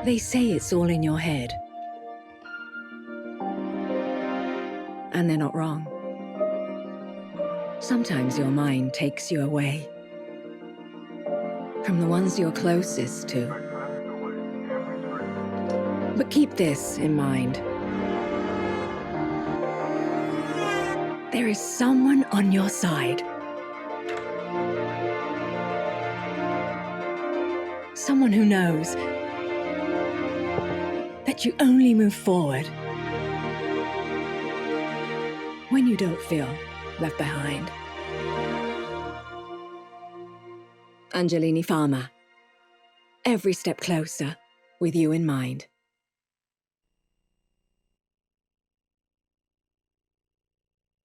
They say it's all in your head. And they're not wrong. Sometimes your mind takes you away from the ones you're closest to. But keep this in mind. There is someone on your side. Someone who knows that you only move forward when you don't feel left behind. Angelini Pharma. Every step closer, with you in mind.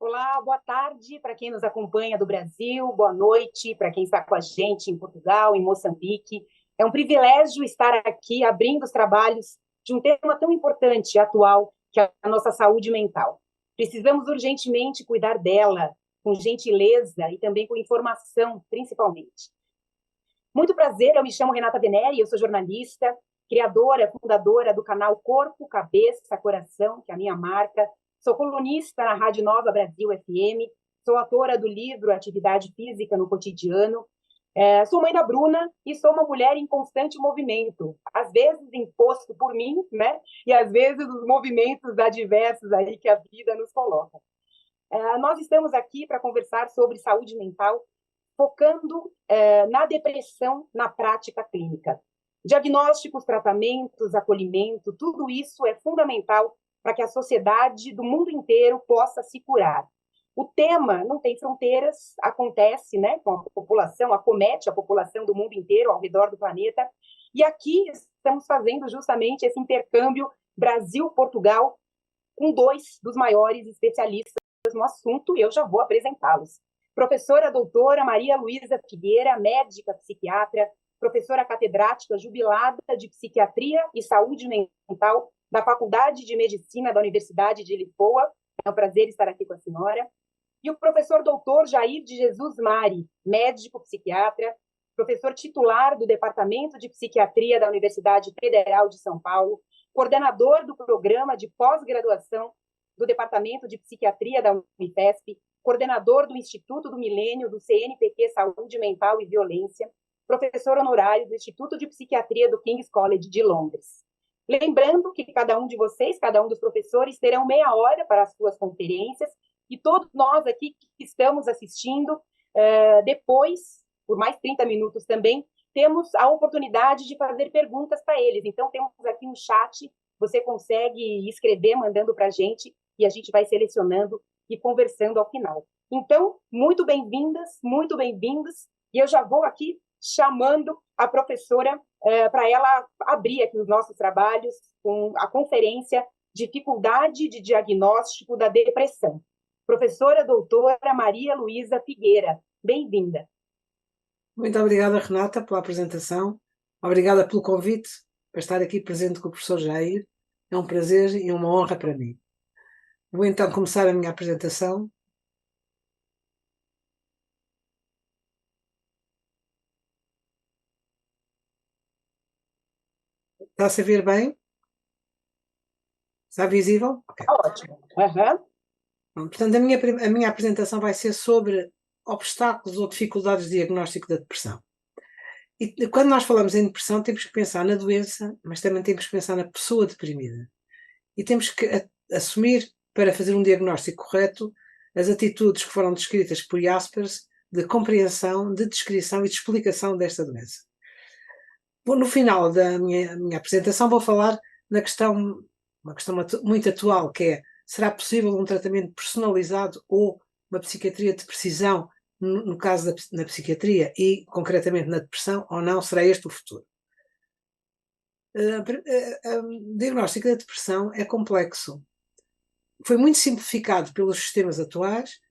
Olá, boa tarde para quem nos acompanha do Brasil, boa noite para quem está com a gente em Portugal, em Moçambique. É um privilégio estar aqui abrindo os trabalhos de um tema tão importante e atual, que é a nossa saúde mental. Precisamos urgentemente cuidar dela, com gentileza e também com informação, principalmente. Muito prazer, eu me chamo Renata Veneri, eu sou jornalista, criadora, fundadora do canal Corpo, Cabeça, Coração, que é a minha marca. Sou colunista na Rádio Nova Brasil FM, sou autora do livro Atividade Física no Cotidiano, sou mãe da Bruna e sou uma mulher em constante movimento, às vezes imposto por mim, né? E às vezes os movimentos adversos aí que a vida nos coloca. Nós estamos aqui para conversar sobre saúde mental, focando na depressão na prática clínica. Diagnósticos, tratamentos, acolhimento, tudo isso é fundamental para que a sociedade do mundo inteiro possa se curar. O tema não tem fronteiras, acontece, né, com a população, acomete a população do mundo inteiro, ao redor do planeta, e aqui estamos fazendo justamente esse intercâmbio Brasil-Portugal com dois dos maiores especialistas no assunto, e eu já vou apresentá-los. Professora doutora Maria Luísa Figueira, médica psiquiatra, professora catedrática jubilada de Psiquiatria e Saúde Mental da Faculdade de Medicina da Universidade de Lisboa. É um prazer estar aqui com a senhora. E o professor doutor Jair de Jesus Mari, médico psiquiatra, professor titular do Departamento de Psiquiatria da Universidade Federal de São Paulo, coordenador do programa de pós-graduação do Departamento de Psiquiatria da Unifesp, coordenador do Instituto do Milênio do CNPq Saúde Mental e Violência, professor honorário do Instituto de Psiquiatria do King's College de Londres. Lembrando que cada um de vocês, cada um dos professores, terão meia hora para as suas conferências e todos nós aqui que estamos assistindo, depois, por mais 30 minutos também, temos a oportunidade de fazer perguntas para eles. Então, temos aqui um chat, você consegue escrever mandando para a gente e a gente vai selecionando e conversando ao final. Então, muito bem-vindas, muito bem-vindos, e eu já vou aqui chamando a professora para ela abrir aqui os nossos trabalhos com a conferência Dificuldade de Diagnóstico da Depressão. Professora doutora Maria Luísa Figueira, bem-vinda. Muito obrigada, Renata, pela apresentação. Obrigada pelo convite para estar aqui presente com o professor Jair. É um prazer e uma honra para mim. Vou então começar a minha apresentação. Está-se a ver bem? Está visível? Okay. Ótimo. Uhum. Portanto, a minha apresentação vai ser sobre obstáculos ou dificuldades de diagnóstico da depressão. E quando nós falamos em depressão, temos que pensar na doença, mas também temos que pensar na pessoa deprimida. E temos que assumir, para fazer um diagnóstico correto, as atitudes que foram descritas por Jaspers de compreensão, de descrição e de explicação desta doença. No final da minha apresentação vou falar na uma questão muito atual, que é: será possível um tratamento personalizado ou uma psiquiatria de precisão no caso da psiquiatria e concretamente na depressão, ou não? Será este o futuro? O diagnóstico da depressão é complexo. Foi muito simplificado pelos sistemas atuais.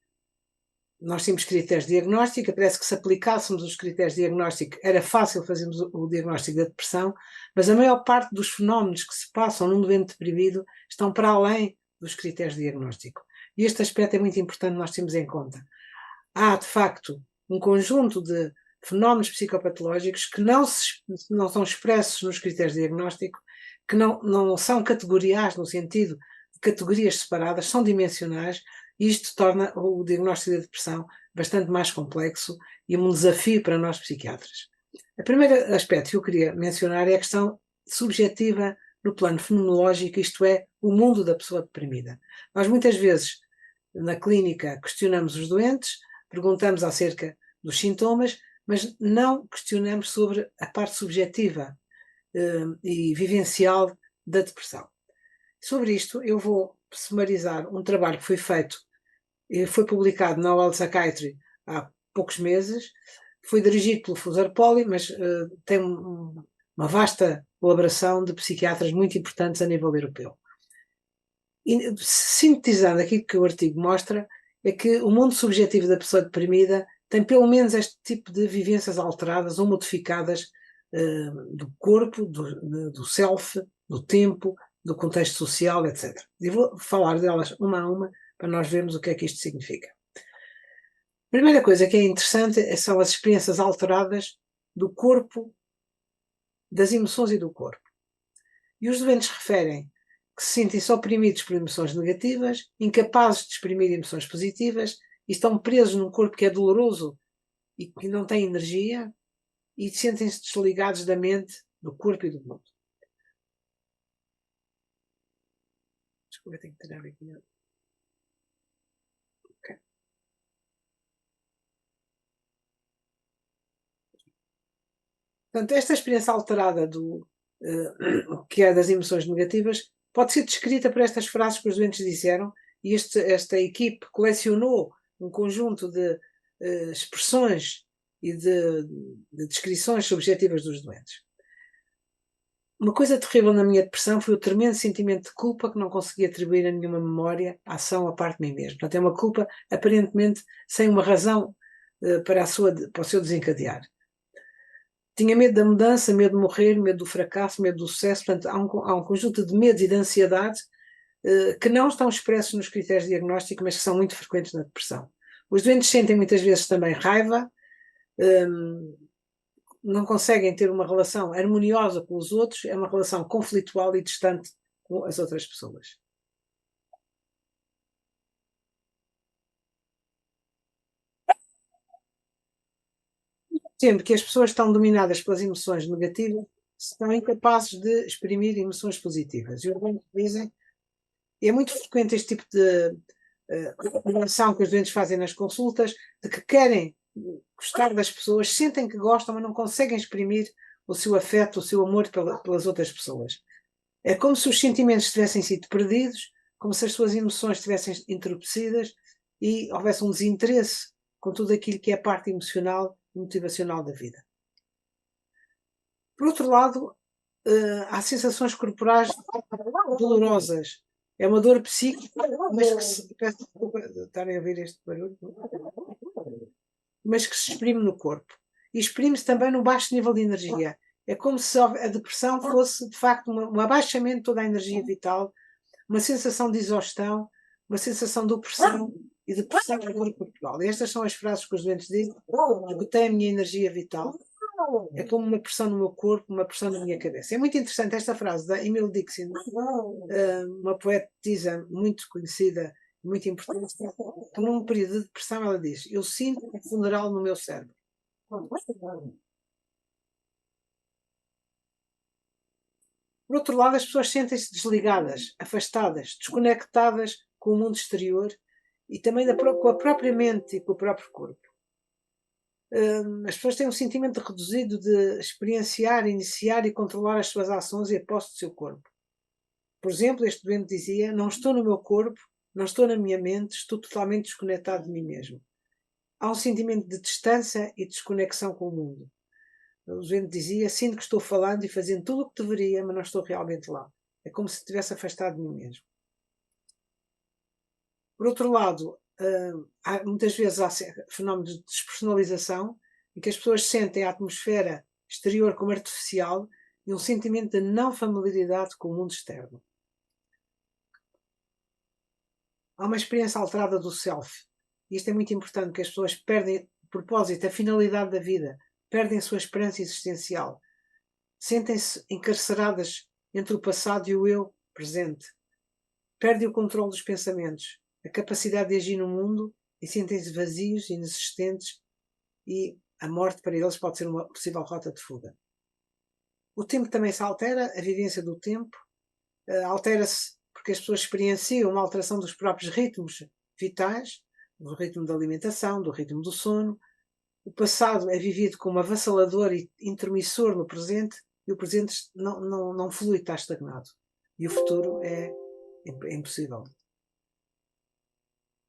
Nós temos critérios de diagnóstico, parece que se aplicássemos os critérios de diagnóstico era fácil fazermos o diagnóstico da depressão, mas a maior parte dos fenómenos que se passam num doente deprimido estão para além dos critérios de diagnóstico. E este aspecto é muito importante nós termos em conta. Há, de facto, um conjunto de fenómenos psicopatológicos que não são expressos nos critérios de diagnóstico que não são categoriais no sentido de categorias separadas, são dimensionais, e isto torna o diagnóstico da depressão bastante mais complexo e um desafio para nós psiquiatras. O primeiro aspecto que eu queria mencionar é a questão subjetiva no plano fenomenológico, isto é, o mundo da pessoa deprimida. Nós muitas vezes na clínica questionamos os doentes, perguntamos acerca dos sintomas, mas não questionamos sobre a parte subjetiva e vivencial da depressão. Sobre isto eu vou sumarizar um trabalho que foi feito e foi publicado na World Psychiatry há poucos meses, foi dirigido pelo Fuser Poli, mas tem uma vasta colaboração de psiquiatras muito importantes a nível europeu. E, sintetizando aquilo que o artigo mostra, é que o mundo subjetivo da pessoa deprimida tem pelo menos este tipo de vivências alteradas ou modificadas do corpo, do self, do tempo, do contexto social, etc. E vou falar delas uma a uma para nós vermos o que é que isto significa. A primeira coisa que é interessante são as experiências alteradas do corpo, das emoções e do corpo. E os doentes referem que se sentem-se oprimidos por emoções negativas, incapazes de exprimir emoções positivas, e estão presos num corpo que é doloroso e que não tem energia, e sentem-se desligados da mente, do corpo e do mundo. Desculpa, tenho que tirar aqui. Okay. Portanto, esta experiência alterada que é das emoções negativas pode ser descrita por estas frases que os doentes disseram, e esta equipe colecionou um conjunto de expressões e de descrições subjetivas dos doentes. Uma coisa terrível na minha depressão foi o tremendo sentimento de culpa que não conseguia atribuir a nenhuma memória, ação a parte de mim mesmo. Portanto, é uma culpa aparentemente sem uma razão para o seu desencadear. Tinha medo da mudança, medo de morrer, medo do fracasso, medo do sucesso. Portanto, há um conjunto de medos e de ansiedade que não estão expressos nos critérios diagnósticos, mas que são muito frequentes na depressão. Os doentes sentem muitas vezes também raiva, não conseguem ter uma relação harmoniosa com os outros, é uma relação conflitual e distante com as outras pessoas. Sempre que as pessoas estão dominadas pelas emoções negativas, são incapazes de exprimir emoções positivas. E os doentes dizem, e é muito frequente este tipo de relação que os doentes fazem nas consultas, de que querem gostar das pessoas, sentem que gostam, mas não conseguem exprimir o seu afeto, o seu amor pelas outras pessoas. É como se os sentimentos tivessem sido perdidos, como se as suas emoções estivessem entorpecidas e houvesse um desinteresse com tudo aquilo que é a parte emocional e motivacional da vida. Por outro lado, há sensações corporais dolorosas. É uma dor psíquica, mas que peço desculpa de estarem a ouvir este barulho, mas que se exprime no corpo. E exprime-se também no baixo nível de energia. É como se a depressão fosse, de facto, um abaixamento de toda a energia vital, uma sensação de exaustão, uma sensação de opressão e de pressão na dor corporal. E estas são as frases que os doentes dizem: esgotei a minha energia vital. É como uma pressão no meu corpo, uma pressão na minha cabeça. É muito interessante esta frase da Emily Dixon, uma poetisa muito conhecida, muito importante, que num período de depressão ela diz: eu sinto um funeral no meu cérebro. Por outro lado, as pessoas sentem-se desligadas, afastadas, desconectadas com o mundo exterior e também com a própria mente e com o próprio corpo. As pessoas têm um sentimento reduzido de experienciar, iniciar e controlar as suas ações e a posse do seu corpo. Por exemplo, este doente dizia: não estou no meu corpo, não estou na minha mente, estou totalmente desconectado de mim mesmo. Há um sentimento de distância e desconexão com o mundo. O doente dizia: sinto que estou falando e fazendo tudo o que deveria, mas não estou realmente lá. É como se estivesse afastado de mim mesmo. Por outro lado, muitas vezes há fenómenos de despersonalização, em que as pessoas sentem a atmosfera exterior como artificial e um sentimento de não familiaridade com o mundo externo. Há uma experiência alterada do self. E isto é muito importante, porque as pessoas perdem o propósito, a finalidade da vida, perdem a sua esperança existencial, sentem-se encarceradas entre o passado e o eu presente. Perde o controle dos pensamentos, a capacidade de agir no mundo e sentem-se vazios, inexistentes e a morte para eles pode ser uma possível rota de fuga. O tempo também se altera, a vivência do tempo altera-se porque as pessoas experienciam uma alteração dos próprios ritmos vitais, do ritmo da alimentação, do ritmo do sono. O passado é vivido como avassalador e intermissor no presente e o presente não flui, está estagnado. E o futuro é impossível.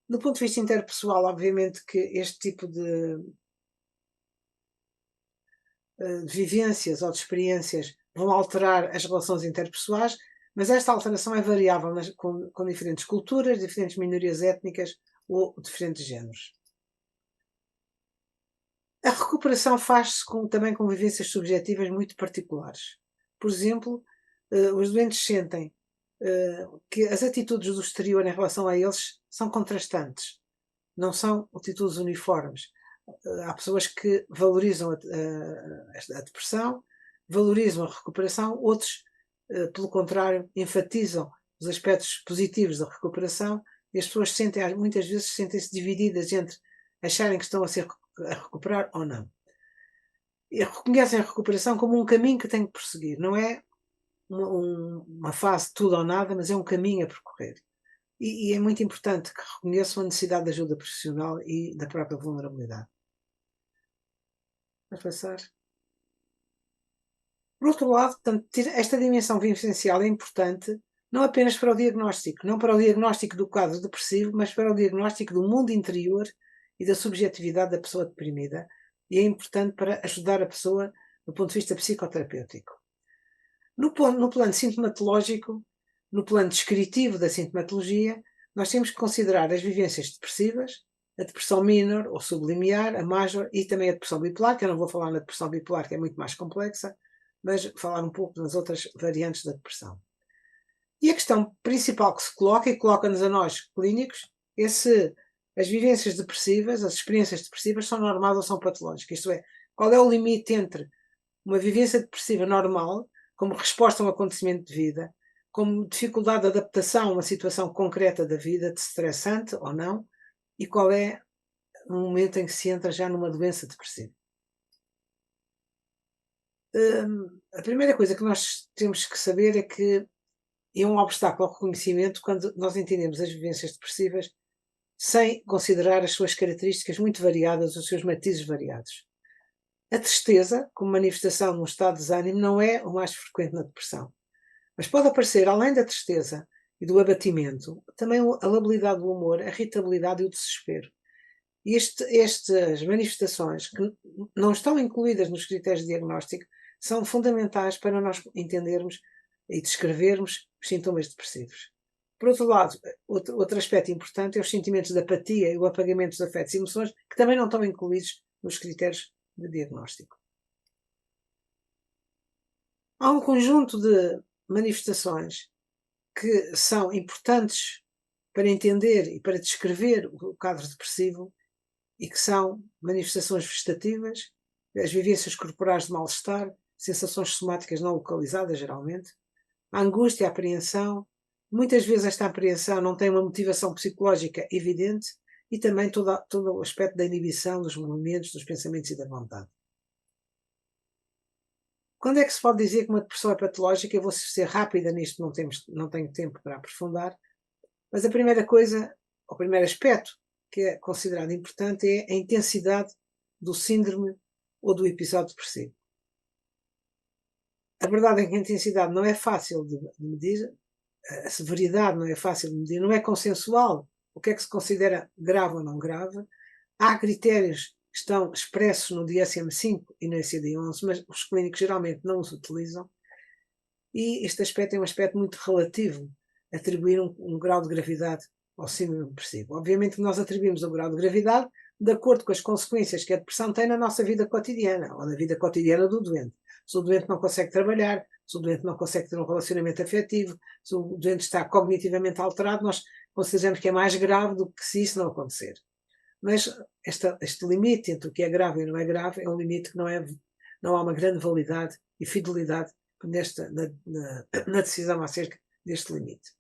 Do ponto de vista interpessoal, obviamente que este tipo de vivências ou de experiências vão alterar as relações interpessoais, mas esta alteração é variável com diferentes culturas, diferentes minorias étnicas ou diferentes géneros. A recuperação faz-se também com vivências subjetivas muito particulares. Por exemplo, os doentes sentem que as atitudes do exterior em relação a eles são contrastantes, não são atitudes uniformes. Há pessoas que valorizam a depressão, valorizam a recuperação, outros, pelo contrário, enfatizam os aspectos positivos da recuperação e as pessoas muitas vezes sentem-se divididas entre acharem que estão a recuperar ou não. E reconhecem a recuperação como um caminho que têm que prosseguir, não é uma fase de tudo ou nada, mas é um caminho a percorrer. E é muito importante que reconheçam a necessidade de ajuda profissional e da própria vulnerabilidade. Vamos passar. Por outro lado, portanto, esta dimensão vivencial é importante não apenas para o diagnóstico, não para o diagnóstico do quadro depressivo, mas para o diagnóstico do mundo interior e da subjetividade da pessoa deprimida, e é importante para ajudar a pessoa do ponto de vista psicoterapêutico. No plano sintomatológico, no plano descritivo da sintomatologia, nós temos que considerar as vivências depressivas, a depressão minor ou sublimiar, a major e também a depressão bipolar, que eu não vou falar na depressão bipolar, que é muito mais complexa, mas falar um pouco nas outras variantes da depressão. E a questão principal que se coloca, e coloca-nos a nós clínicos, é se as vivências depressivas, as experiências depressivas são normais ou são patológicas. Isto é, qual é o limite entre uma vivência depressiva normal, como resposta a um acontecimento de vida, como dificuldade de adaptação a uma situação concreta da vida, de estressante ou não, e qual é o momento em que se entra já numa doença depressiva. A primeira coisa que nós temos que saber é que é um obstáculo ao reconhecimento quando nós entendemos as vivências depressivas sem considerar as suas características muito variadas, os seus matizes variados. A tristeza, como manifestação de um estado de desânimo, não é o mais frequente na depressão. Mas pode aparecer, além da tristeza e do abatimento, também a labilidade do humor, a irritabilidade e o desespero. E estas manifestações, que não estão incluídas nos critérios de diagnóstico, são fundamentais para nós entendermos e descrevermos os sintomas depressivos. Por outro lado, outro aspecto importante é os sentimentos de apatia e o apagamento dos afetos e emoções, que também não estão incluídos nos critérios de diagnóstico. Há um conjunto de manifestações que são importantes para entender e para descrever o quadro depressivo e que são manifestações vegetativas, as vivências corporais de mal-estar, sensações somáticas não localizadas, geralmente, a angústia, a apreensão. Muitas vezes esta apreensão não tem uma motivação psicológica evidente e também todo o aspecto da inibição dos movimentos, dos pensamentos e da vontade. Quando é que se pode dizer que uma depressão é patológica? Eu vou ser rápida nisto, não tenho tempo para aprofundar, mas a primeira coisa, o primeiro aspecto que é considerado importante é a intensidade do síndrome ou do episódio depressivo. A verdade é que a intensidade não é fácil de medir, a severidade não é fácil de medir, não é consensual o que é que se considera grave ou não grave. Há critérios que estão expressos no DSM-5 e no ICD-11, mas os clínicos geralmente não os utilizam, e este aspecto é um aspecto muito relativo, atribuir um grau de gravidade ao síndrome depressivo. Obviamente que nós atribuímos o grau de gravidade de acordo com as consequências que a depressão tem na nossa vida cotidiana, ou na vida cotidiana do doente. Se o doente não consegue trabalhar, se o doente não consegue ter um relacionamento afetivo, se o doente está cognitivamente alterado, nós consideramos que é mais grave do que se isso não acontecer. Mas este limite entre o que é grave e não é grave é um limite que não há uma grande validade e fidelidade na decisão acerca deste limite.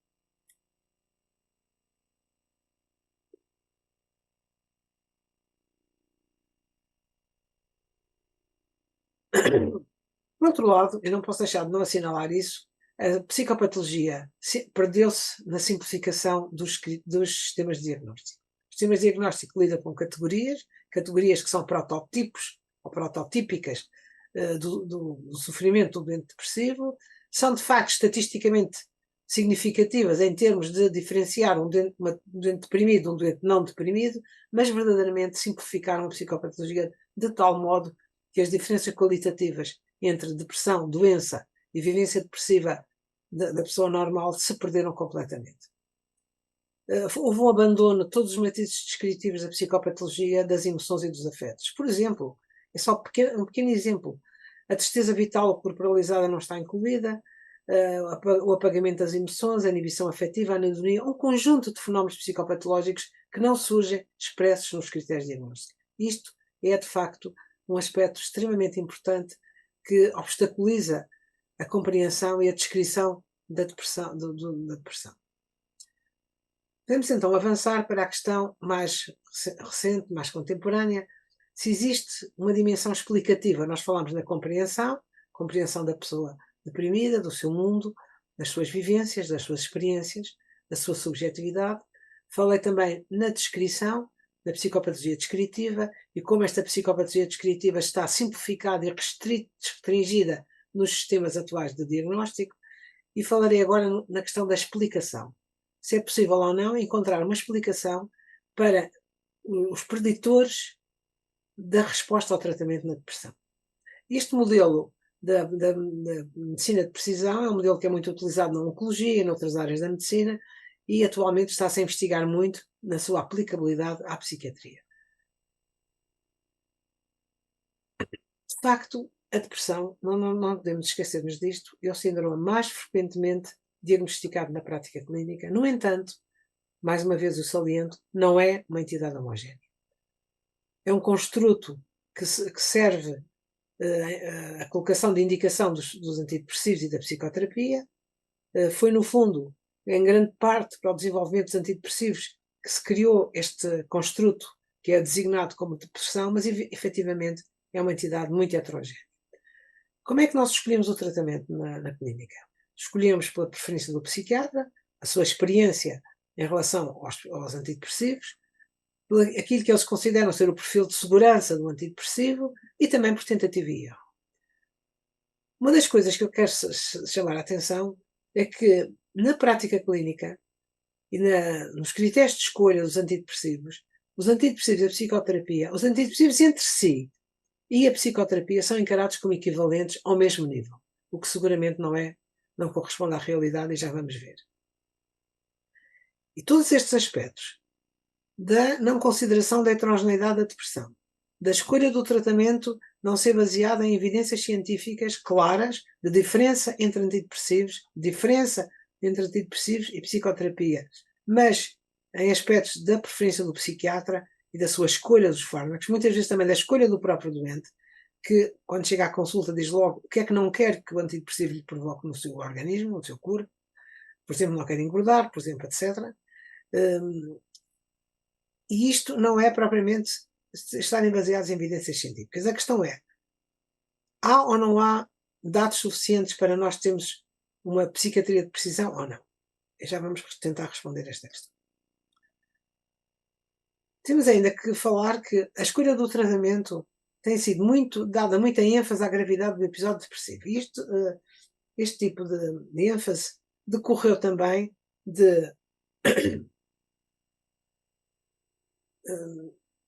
Por outro lado, eu não posso deixar de não assinalar isso, a psicopatologia perdeu-se na simplificação dos sistemas de diagnóstico. Os sistemas de diagnóstico lidam com categorias que são prototipos ou prototípicas do sofrimento do doente depressivo, são de facto estatisticamente significativas em termos de diferenciar um doente deprimido de um doente não deprimido, mas verdadeiramente simplificaram a psicopatologia de tal modo que as diferenças qualitativas entre depressão, doença e vivência depressiva da pessoa normal se perderam completamente. Houve um abandono de todos os matizes descritivos da psicopatologia das emoções e dos afetos. Por exemplo, é só um pequeno exemplo, a tristeza vital corporalizada não está incluída, o apagamento das emoções, a inibição afetiva, a anedonia, um conjunto de fenómenos psicopatológicos que não surgem expressos nos critérios diagnósticos. Isto é, de facto, um aspecto extremamente importante que obstaculiza a compreensão e a descrição da depressão. Da depressão. Podemos então avançar para a questão mais recente, mais contemporânea, se existe uma dimensão explicativa. Nós falamos na compreensão da pessoa deprimida, do seu mundo, das suas vivências, das suas experiências, da sua subjetividade. Falei também na descrição, da psicopatologia descritiva, e como esta psicopatologia descritiva está simplificada e restringida nos sistemas atuais de diagnóstico, e falarei agora na questão da explicação. Se é possível ou não encontrar uma explicação para os preditores da resposta ao tratamento na depressão. Este modelo da medicina de precisão é um modelo que é muito utilizado na oncologia e noutras áreas da medicina e atualmente está-se a investigar muito na sua aplicabilidade à psiquiatria. De facto, a depressão, não podemos esquecermos disto, é o síndrome mais frequentemente diagnosticado na prática clínica. No entanto, mais uma vez o saliento, não é uma entidade homogénea. É um construto que serve a colocação de indicação dos antidepressivos e da psicoterapia. Foi, no fundo, em grande parte para o desenvolvimento dos antidepressivos que se criou este construto que é designado como depressão, mas efetivamente é uma entidade muito heterogénea. Como é que nós escolhemos o tratamento na clínica? Escolhemos pela preferência do psiquiatra, a sua experiência em relação aos antidepressivos, aquilo que eles consideram ser o perfil de segurança do antidepressivo e também por tentativa e erro. Uma das coisas que eu quero chamar a atenção é que na prática clínica e nos critérios de escolha dos antidepressivos, os antidepressivos e a psicoterapia, os antidepressivos entre si e a psicoterapia são encarados como equivalentes ao mesmo nível, o que seguramente não corresponde à realidade e já vamos ver. E todos estes aspectos da não consideração da heterogeneidade da depressão, da escolha do tratamento não ser baseada em evidências científicas claras de diferença entre antidepressivos, e psicoterapia, mas em aspectos da preferência do psiquiatra e da sua escolha dos fármacos, muitas vezes também da escolha do próprio doente, que quando chega à consulta diz logo o que é que não quer que o antidepressivo lhe provoque no seu organismo, no seu corpo, por exemplo, não quer engordar, por exemplo, etc. E isto não é propriamente estarem baseados em evidências científicas. A questão é, há ou não há dados suficientes para nós termos uma psiquiatria de precisão ou não? E já vamos tentar responder esta questão. Temos ainda que falar que a escolha do tratamento tem sido dada muita ênfase à gravidade do episódio depressivo. E este tipo de ênfase decorreu também de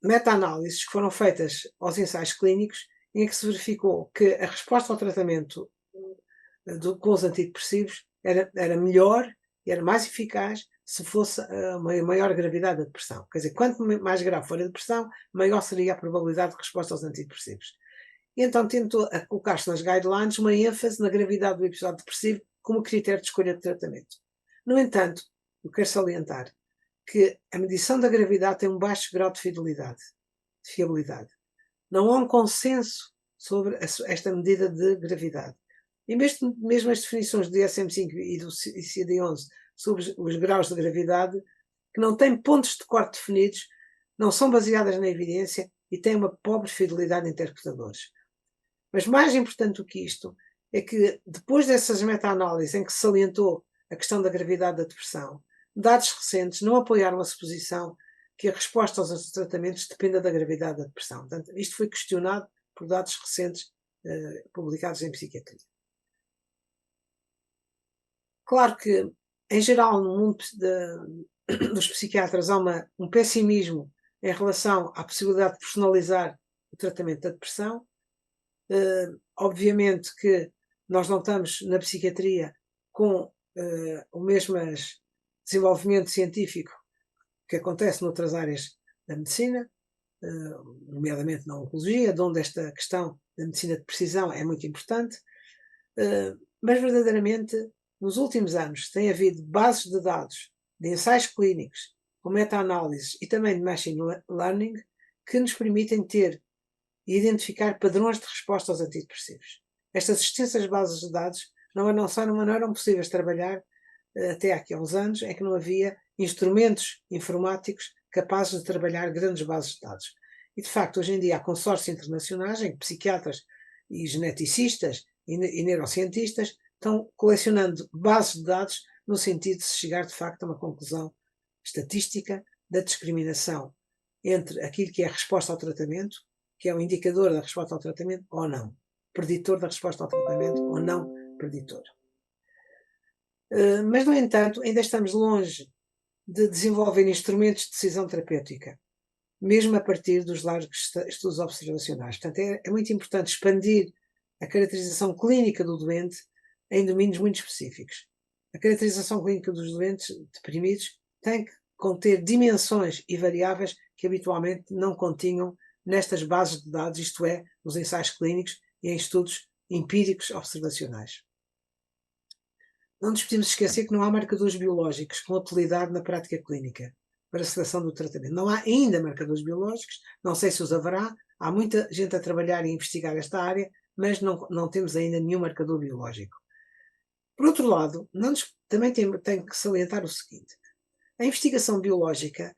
meta-análises que foram feitas aos ensaios clínicos em que se verificou que a resposta ao tratamento com os antidepressivos era melhor e era mais eficaz se fosse uma maior gravidade da depressão. Quer dizer, quanto mais grave for a depressão, maior seria a probabilidade de resposta aos antidepressivos. E então tentou colocar-se nas guidelines uma ênfase na gravidade do episódio depressivo como critério de escolha de tratamento. No entanto, eu quero salientar que a medição da gravidade tem um baixo grau de fiabilidade. Não há um consenso sobre esta medida de gravidade. E mesmo as definições do DSM-5 e do ICD-11 sobre os graus de gravidade, que não têm pontos de corte definidos, não são baseadas na evidência e têm uma pobre fidelidade de interpretadores. Mas mais importante do que isto é que, depois dessas meta-análises em que se salientou a questão da gravidade da depressão, dados recentes não apoiaram a suposição que a resposta aos tratamentos dependa da gravidade da depressão. Portanto, isto foi questionado por dados recentes publicados em psiquiatria. Claro que, em geral, no mundo dos psiquiatras há um pessimismo em relação à possibilidade de personalizar o tratamento da depressão. Obviamente que nós não estamos na psiquiatria com o mesmo desenvolvimento científico que acontece noutras áreas da medicina, nomeadamente na oncologia, de onde esta questão da medicina de precisão é muito importante, mas verdadeiramente nos últimos anos tem havido bases de dados de ensaios clínicos, com meta-análises e também de machine learning, que nos permitem ter e identificar padrões de resposta aos antidepressivos. Estas extensas bases de dados não eram possíveis de trabalhar até aqui há uns anos, em que não havia instrumentos informáticos capazes de trabalhar grandes bases de dados. E, de facto, hoje em dia há consórcios internacionais em que psiquiatras e geneticistas e neurocientistas estão colecionando bases de dados no sentido de se chegar, de facto, a uma conclusão estatística da discriminação entre aquilo que é a resposta ao tratamento, que é um indicador da resposta ao tratamento ou não, preditor da resposta ao tratamento ou não preditor. Mas, no entanto, ainda estamos longe de desenvolver instrumentos de decisão terapêutica, mesmo a partir dos largos estudos observacionais. Portanto, é muito importante expandir a caracterização clínica do doente em domínios muito específicos. A caracterização clínica dos doentes deprimidos tem que conter dimensões e variáveis que habitualmente não continham nestas bases de dados, isto é, nos ensaios clínicos e em estudos empíricos observacionais. Não nos podemos esquecer que não há marcadores biológicos com utilidade na prática clínica para a seleção do tratamento. Não há ainda marcadores biológicos, não sei se os haverá, há muita gente a trabalhar e investigar esta área, mas não temos ainda nenhum marcador biológico. Por outro lado, também tem que salientar o seguinte: a investigação biológica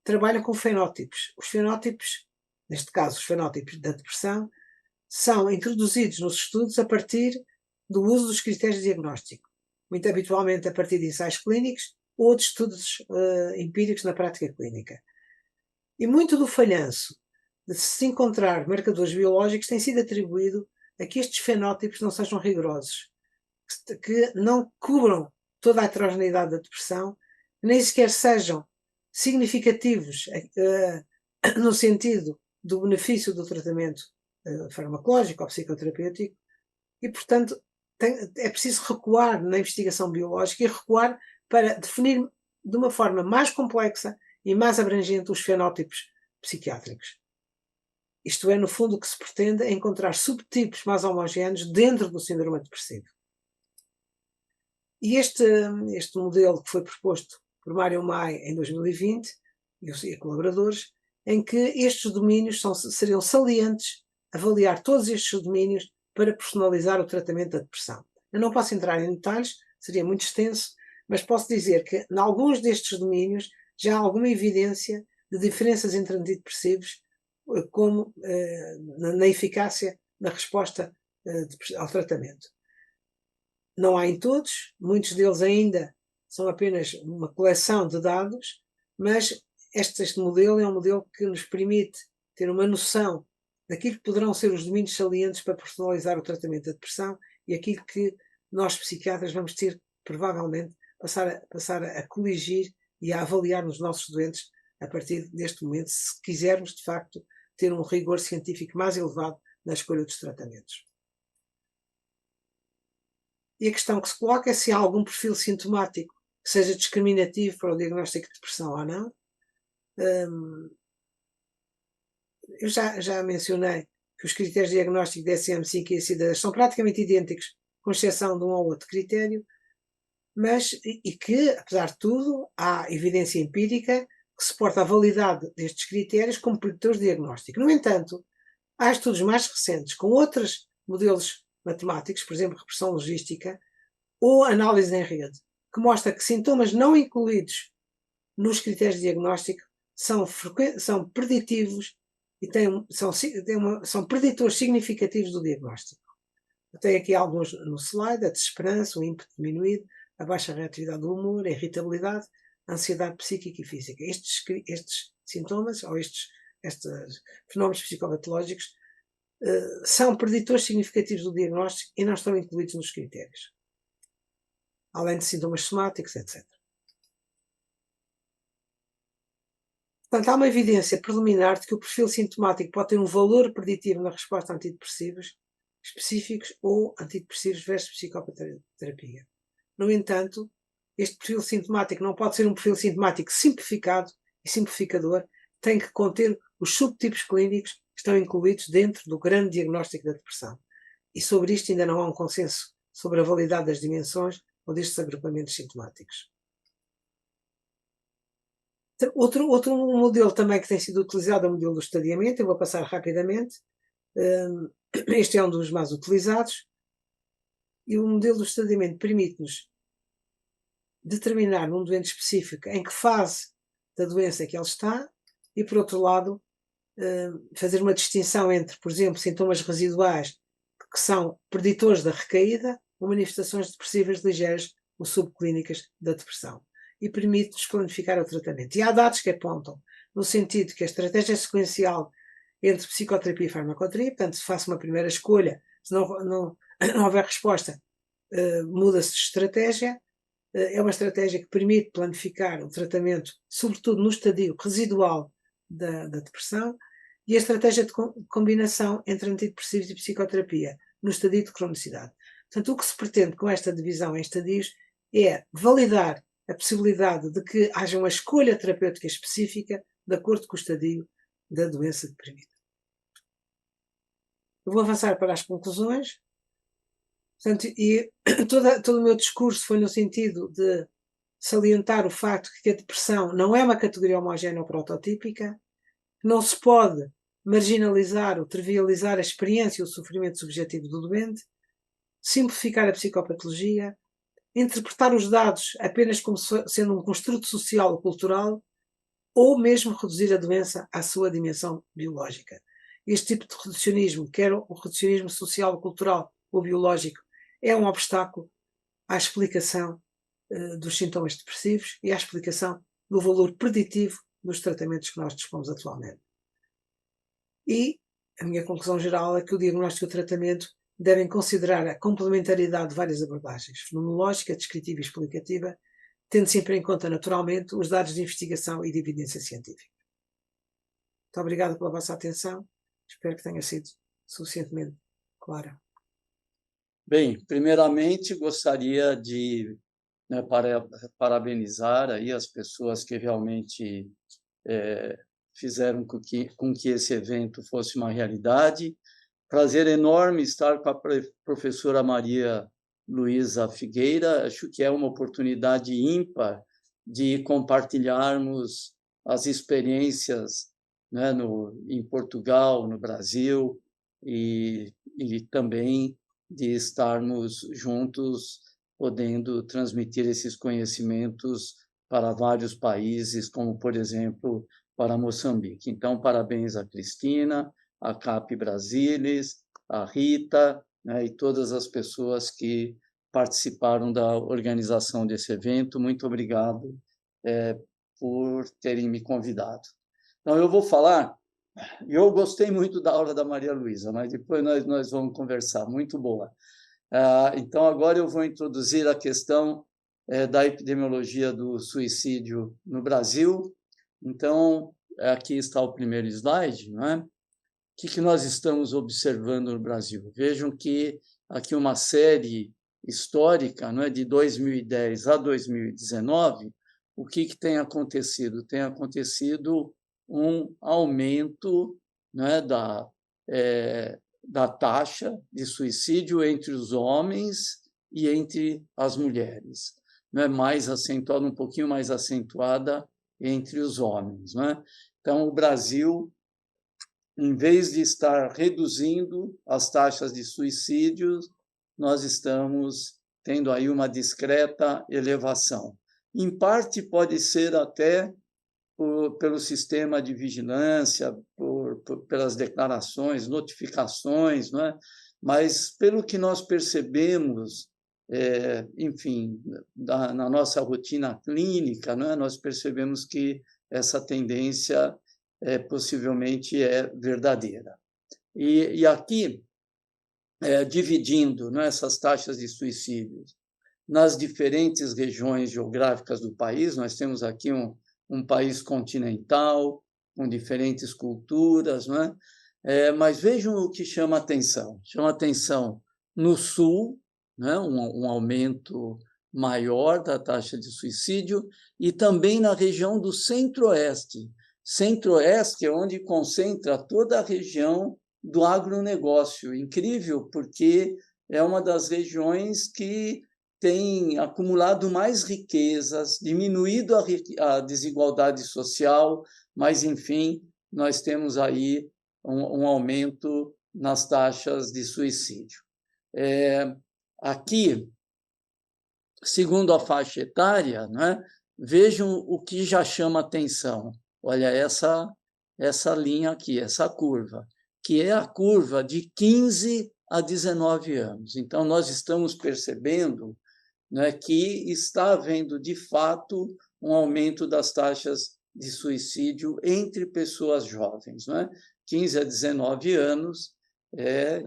trabalha com fenótipos. Os fenótipos, neste caso os fenótipos da depressão, são introduzidos nos estudos a partir do uso dos critérios de diagnóstico, muito habitualmente a partir de ensaios clínicos ou de estudos empíricos na prática clínica. E muito do falhanço de se encontrar marcadores biológicos tem sido atribuído a que estes fenótipos não sejam rigorosos, que não cubram toda a heterogeneidade da depressão, nem sequer sejam significativos no sentido do benefício do tratamento farmacológico ou psicoterapêutico, e, portanto, é preciso recuar na investigação biológica e recuar para definir de uma forma mais complexa e mais abrangente os fenótipos psiquiátricos. Isto é, no fundo, o que se pretende é encontrar subtipos mais homogéneos dentro do síndrome depressivo. E este modelo que foi proposto por Mário Mai em 2020, e colaboradores, em que estes domínios seriam salientes, avaliar todos estes domínios para personalizar o tratamento da depressão. Eu não posso entrar em detalhes, seria muito extenso, mas posso dizer que, em alguns destes domínios, já há alguma evidência de diferenças entre antidepressivos, como na eficácia da resposta ao tratamento. Não há em todos, muitos deles ainda são apenas uma coleção de dados, mas este modelo é um modelo que nos permite ter uma noção daquilo que poderão ser os domínios salientes para personalizar o tratamento da depressão e aquilo que nós, psiquiatras, vamos ter, provavelmente, passar a coligir e a avaliar nos nossos doentes a partir deste momento, se quisermos, de facto, ter um rigor científico mais elevado na escolha dos tratamentos. E a questão que se coloca é se há algum perfil sintomático que seja discriminativo para o diagnóstico de depressão ou não. Eu já mencionei que os critérios de diagnóstico DSM-5 e ICD-10 são praticamente idênticos, com exceção de um ou outro critério, mas que, apesar de tudo, há evidência empírica que suporta a validade destes critérios como preditores de diagnóstico. No entanto, há estudos mais recentes com outros modelos matemáticos, por exemplo, repressão logística, ou análise em rede, que mostra que sintomas não incluídos nos critérios de diagnóstico são preditivos e são preditores significativos do diagnóstico. Eu tenho aqui alguns no slide: a desesperança, o ímpeto diminuído, a baixa reatividade do humor, a irritabilidade, a ansiedade psíquica e física. Estes sintomas, ou estes fenómenos psicopatológicos, são preditores significativos do diagnóstico e não estão incluídos nos critérios, além de sintomas somáticos, etc. Portanto, há uma evidência preliminar de que o perfil sintomático pode ter um valor preditivo na resposta a antidepressivos específicos ou antidepressivos versus psicoterapia. No entanto, este perfil sintomático não pode ser um perfil sintomático simplificado e simplificador, tem que conter os subtipos clínicos que estão incluídos dentro do grande diagnóstico da depressão. E sobre isto ainda não há um consenso sobre a validade das dimensões ou destes agrupamentos sintomáticos. Outro modelo também que tem sido utilizado é o modelo do estadiamento. Eu vou passar rapidamente. Este é um dos mais utilizados. E o modelo do estadiamento permite-nos determinar num doente específico em que fase da doença é que ele está e, por outro lado, fazer uma distinção entre, por exemplo, sintomas residuais que são preditores da recaída ou manifestações depressivas ligeiras ou subclínicas da depressão, e permite-nos planificar o tratamento. E há dados que apontam no sentido que a estratégia sequencial entre psicoterapia e farmacoterapia, portanto, se faço uma primeira escolha, se não houver resposta, muda-se de estratégia. É uma estratégia que permite planificar o tratamento, sobretudo no estadio residual da depressão, e a estratégia de combinação entre antidepressivos e psicoterapia, no estadio de cronicidade. Portanto, o que se pretende com esta divisão em estadios é validar a possibilidade de que haja uma escolha terapêutica específica de acordo com o estadio da doença deprimida. Eu vou avançar para as conclusões. Portanto, e todo o meu discurso foi no sentido de salientar o facto que a depressão não é uma categoria homogénea ou prototípica, que não se pode marginalizar ou trivializar a experiência e o sofrimento subjetivo do doente, simplificar a psicopatologia, interpretar os dados apenas como sendo um construto social ou cultural, ou mesmo reduzir a doença à sua dimensão biológica. Este tipo de reducionismo, quer o reducionismo social ou cultural ou biológico, é um obstáculo à explicação dos sintomas depressivos e à explicação do valor preditivo dos tratamentos que nós dispomos atualmente. E a minha conclusão geral é que o diagnóstico e o tratamento devem considerar a complementaridade de várias abordagens, fenomenológica, descritiva e explicativa, tendo sempre em conta, naturalmente, os dados de investigação e de evidência científica. Muito obrigado pela vossa atenção. Espero que tenha sido suficientemente clara. Bem, primeiramente gostaria de parabenizar aí as pessoas que realmente fizeram com que esse evento fosse uma realidade. Prazer enorme estar com a professora Maria Luísa Figueira. Acho que é uma oportunidade ímpar de compartilharmos as experiências, né, em Portugal, no Brasil, e também de estarmos juntos, podendo transmitir esses conhecimentos para vários países, como, por exemplo, para Moçambique. Então, parabéns a Cristina, a CAP Brasilis, a Rita, né, e todas as pessoas que participaram da organização desse evento. Muito obrigado por terem me convidado. Então, eu vou falar. Eu gostei muito da aula da Maria Luísa, mas depois nós vamos conversar. Muito boa. Então, agora eu vou introduzir a questão da epidemiologia do suicídio no Brasil. Então, aqui está o primeiro slide, não é? O que nós estamos observando no Brasil? Vejam que aqui uma série histórica, não é, de 2010 a 2019, o que tem acontecido? Tem acontecido um aumento, né, da taxa de suicídio entre os homens e entre as mulheres, né, mais acentuada, um pouquinho mais acentuada entre os homens, né? Então, o Brasil, em vez de estar reduzindo as taxas de suicídios, nós estamos tendo aí uma discreta elevação. Em parte, pode ser até pelo sistema de vigilância, pelas declarações, notificações, não é? Mas, pelo que nós percebemos, enfim, na nossa rotina clínica, não é? Nós percebemos que essa tendência possivelmente é verdadeira. E aqui, dividindo, não é, essas taxas de suicídios nas diferentes regiões geográficas do país, nós temos aqui um país continental, com diferentes culturas, não é? Mas vejam o que chama atenção. Chama atenção no Sul, né? Um aumento maior da taxa de suicídio, e também na região do Centro-Oeste. Centro-Oeste é onde concentra toda a região do agronegócio. Incrível, porque é uma das regiões que tem acumulado mais riquezas, diminuído a desigualdade social, mas, enfim, nós temos aí um aumento nas taxas de suicídio. Aqui, segundo a faixa etária, né, vejam o que já chama atenção. Olha, essa linha aqui, essa curva, que é a curva de 15 a 19 anos. Então, nós estamos percebendo, né, que está havendo, de fato, um aumento das taxas de suicídio entre pessoas jovens. Né? 15 a 19 anos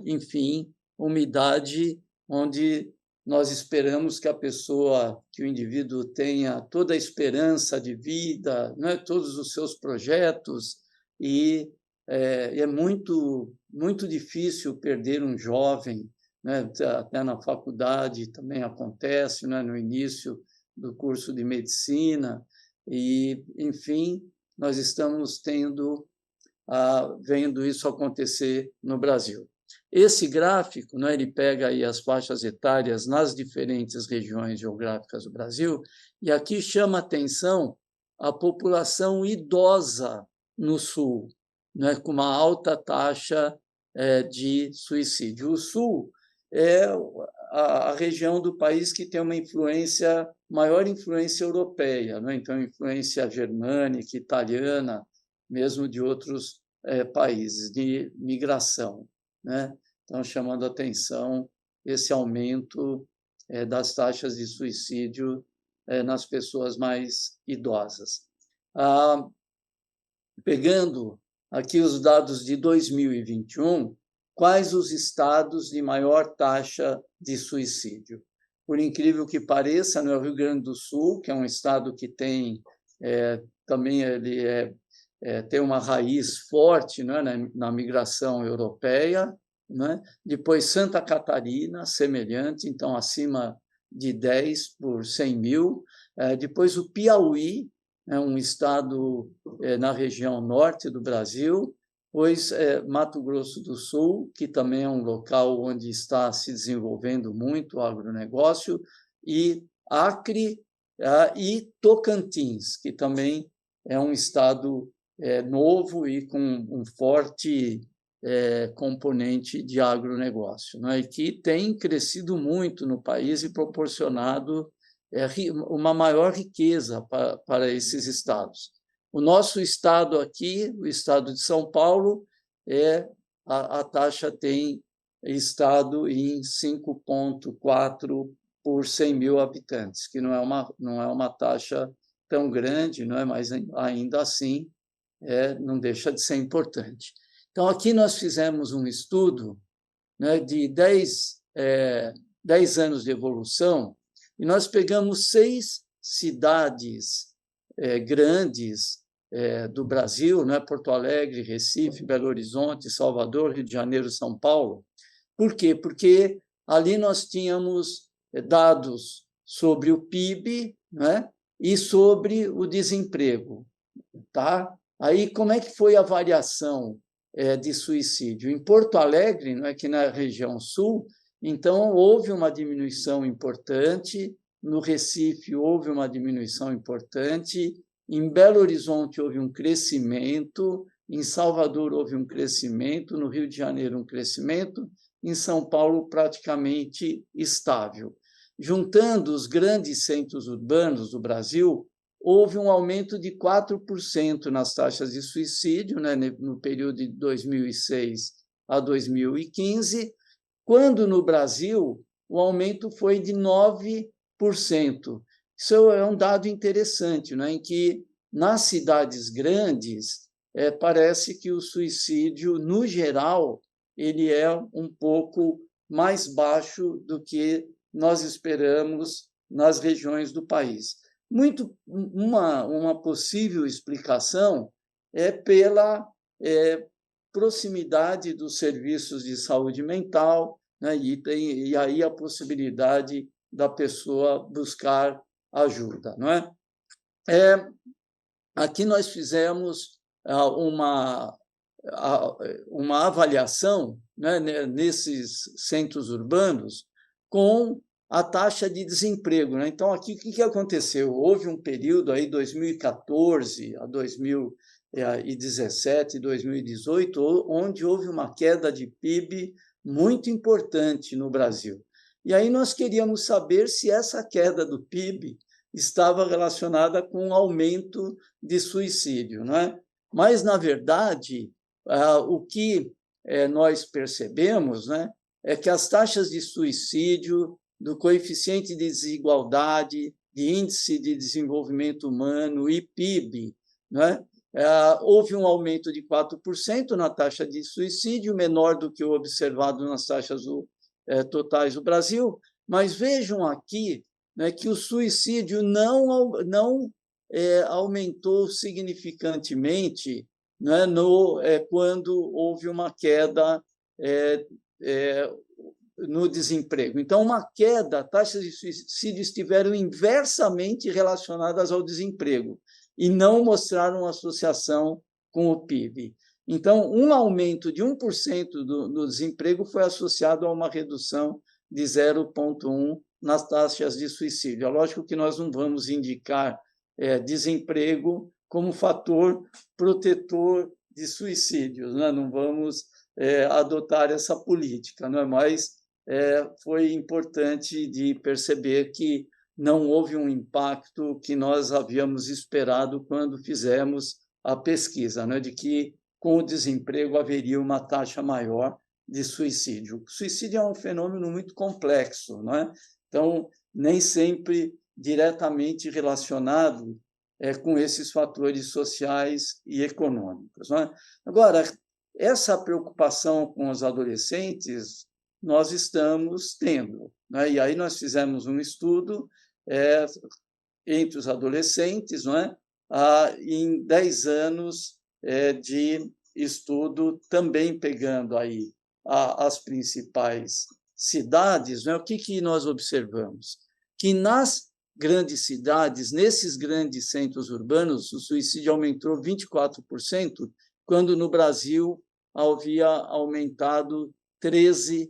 enfim, uma idade onde nós esperamos que a pessoa, que o indivíduo tenha toda a esperança de vida, né, todos os seus projetos, e é muito, muito difícil perder um jovem, né, até na faculdade também acontece, né, no início do curso de medicina, e, enfim, nós estamos vendo isso acontecer no Brasil. Esse gráfico, né, ele pega aí as faixas etárias nas diferentes regiões geográficas do Brasil, e aqui chama atenção a população idosa no Sul, né, com uma alta taxa de suicídio. O Sul é a região do país que tem uma maior influência europeia, né? Então, influência germânica, italiana, mesmo de outros países, de migração, né? Então, chamando a atenção esse aumento das taxas de suicídio nas pessoas mais idosas. Pegando aqui os dados de 2021, quais os estados de maior taxa de suicídio? Por incrível que pareça, no Rio Grande do Sul, que é um estado que tem também tem uma raiz forte, né, na migração europeia, né? Depois Santa Catarina, semelhante, então acima de 10 por 100 mil. Depois o Piauí, um estado na região norte do Brasil, pois Mato Grosso do Sul, que também é um local onde está se desenvolvendo muito o agronegócio, e Acre e Tocantins, que também é um estado novo e com um forte componente de agronegócio, né? E que tem crescido muito no país e proporcionado uma maior riqueza para esses estados. O nosso estado aqui, o estado de São Paulo, a taxa tem estado em 5,4 por 100 mil habitantes, que não é uma taxa tão grande, não é? Mas ainda assim não deixa de ser importante. Então, aqui nós fizemos um estudo, né, de 10 anos de evolução, e nós pegamos 6 cidades grandes do Brasil, né, Porto Alegre, Recife, Belo Horizonte, Salvador, Rio de Janeiro, São Paulo. Por quê? Porque ali nós tínhamos dados sobre o PIB, né, e sobre o desemprego. Tá? Aí, como é que foi a variação de suicídio? Em Porto Alegre, não é, que na região sul, então houve uma diminuição importante, no Recife houve uma diminuição importante, em Belo Horizonte houve um crescimento, em Salvador houve um crescimento, no Rio de Janeiro um crescimento, em São Paulo praticamente estável. Juntando os grandes centros urbanos do Brasil, houve um aumento de 4% nas taxas de suicídio, né, no período de 2006 a 2015, quando no Brasil o aumento foi de 9%. Isso é um dado interessante, né, em que nas cidades grandes parece que o suicídio, no geral, ele é um pouco mais baixo do que nós esperamos nas regiões do país. Uma possível explicação é pela proximidade dos serviços de saúde mental, né, e aí a possibilidade da pessoa buscar ajuda, não é? Aqui nós fizemos uma avaliação, né, nesses centros urbanos com a taxa de desemprego, né? Então, aqui, o que aconteceu? Houve um período, aí, 2014 a 2017, 2018, onde houve uma queda de PIB muito importante no Brasil. E aí nós queríamos saber se essa queda do PIB estava relacionada com um aumento de suicídio, não é? Mas, na verdade, o que nós percebemos, né, é que as taxas de suicídio, do coeficiente de desigualdade, de índice de desenvolvimento humano e PIB, né, houve um aumento de 4% na taxa de suicídio, menor do que o observado nas taxas totais do Brasil, mas vejam aqui, né, que o suicídio não aumentou significantemente, né, quando houve uma queda no desemprego. Então, uma queda, taxas de suicídio estiveram inversamente relacionadas ao desemprego e não mostraram associação com o PIB. Então, um aumento de 1% do desemprego foi associado a uma redução de 0,1% nas taxas de suicídio. É lógico que nós não vamos indicar desemprego como fator protetor de suicídios, né? Não vamos adotar essa política, não é? Mas foi importante de perceber que não houve um impacto que nós havíamos esperado quando fizemos a pesquisa, né? De que com o desemprego haveria uma taxa maior de suicídio. O suicídio é um fenômeno muito complexo, não é? Então, nem sempre diretamente relacionado com esses fatores sociais e econômicos, não é? Agora, essa preocupação com os adolescentes nós estamos tendo, né? E aí nós fizemos um estudo entre os adolescentes, não é? Em 10 anos de estudo, também pegando aí as principais cidades, né? O que nós observamos? Que nas grandes cidades, nesses grandes centros urbanos, o suicídio aumentou 24%, quando no Brasil havia aumentado 13%.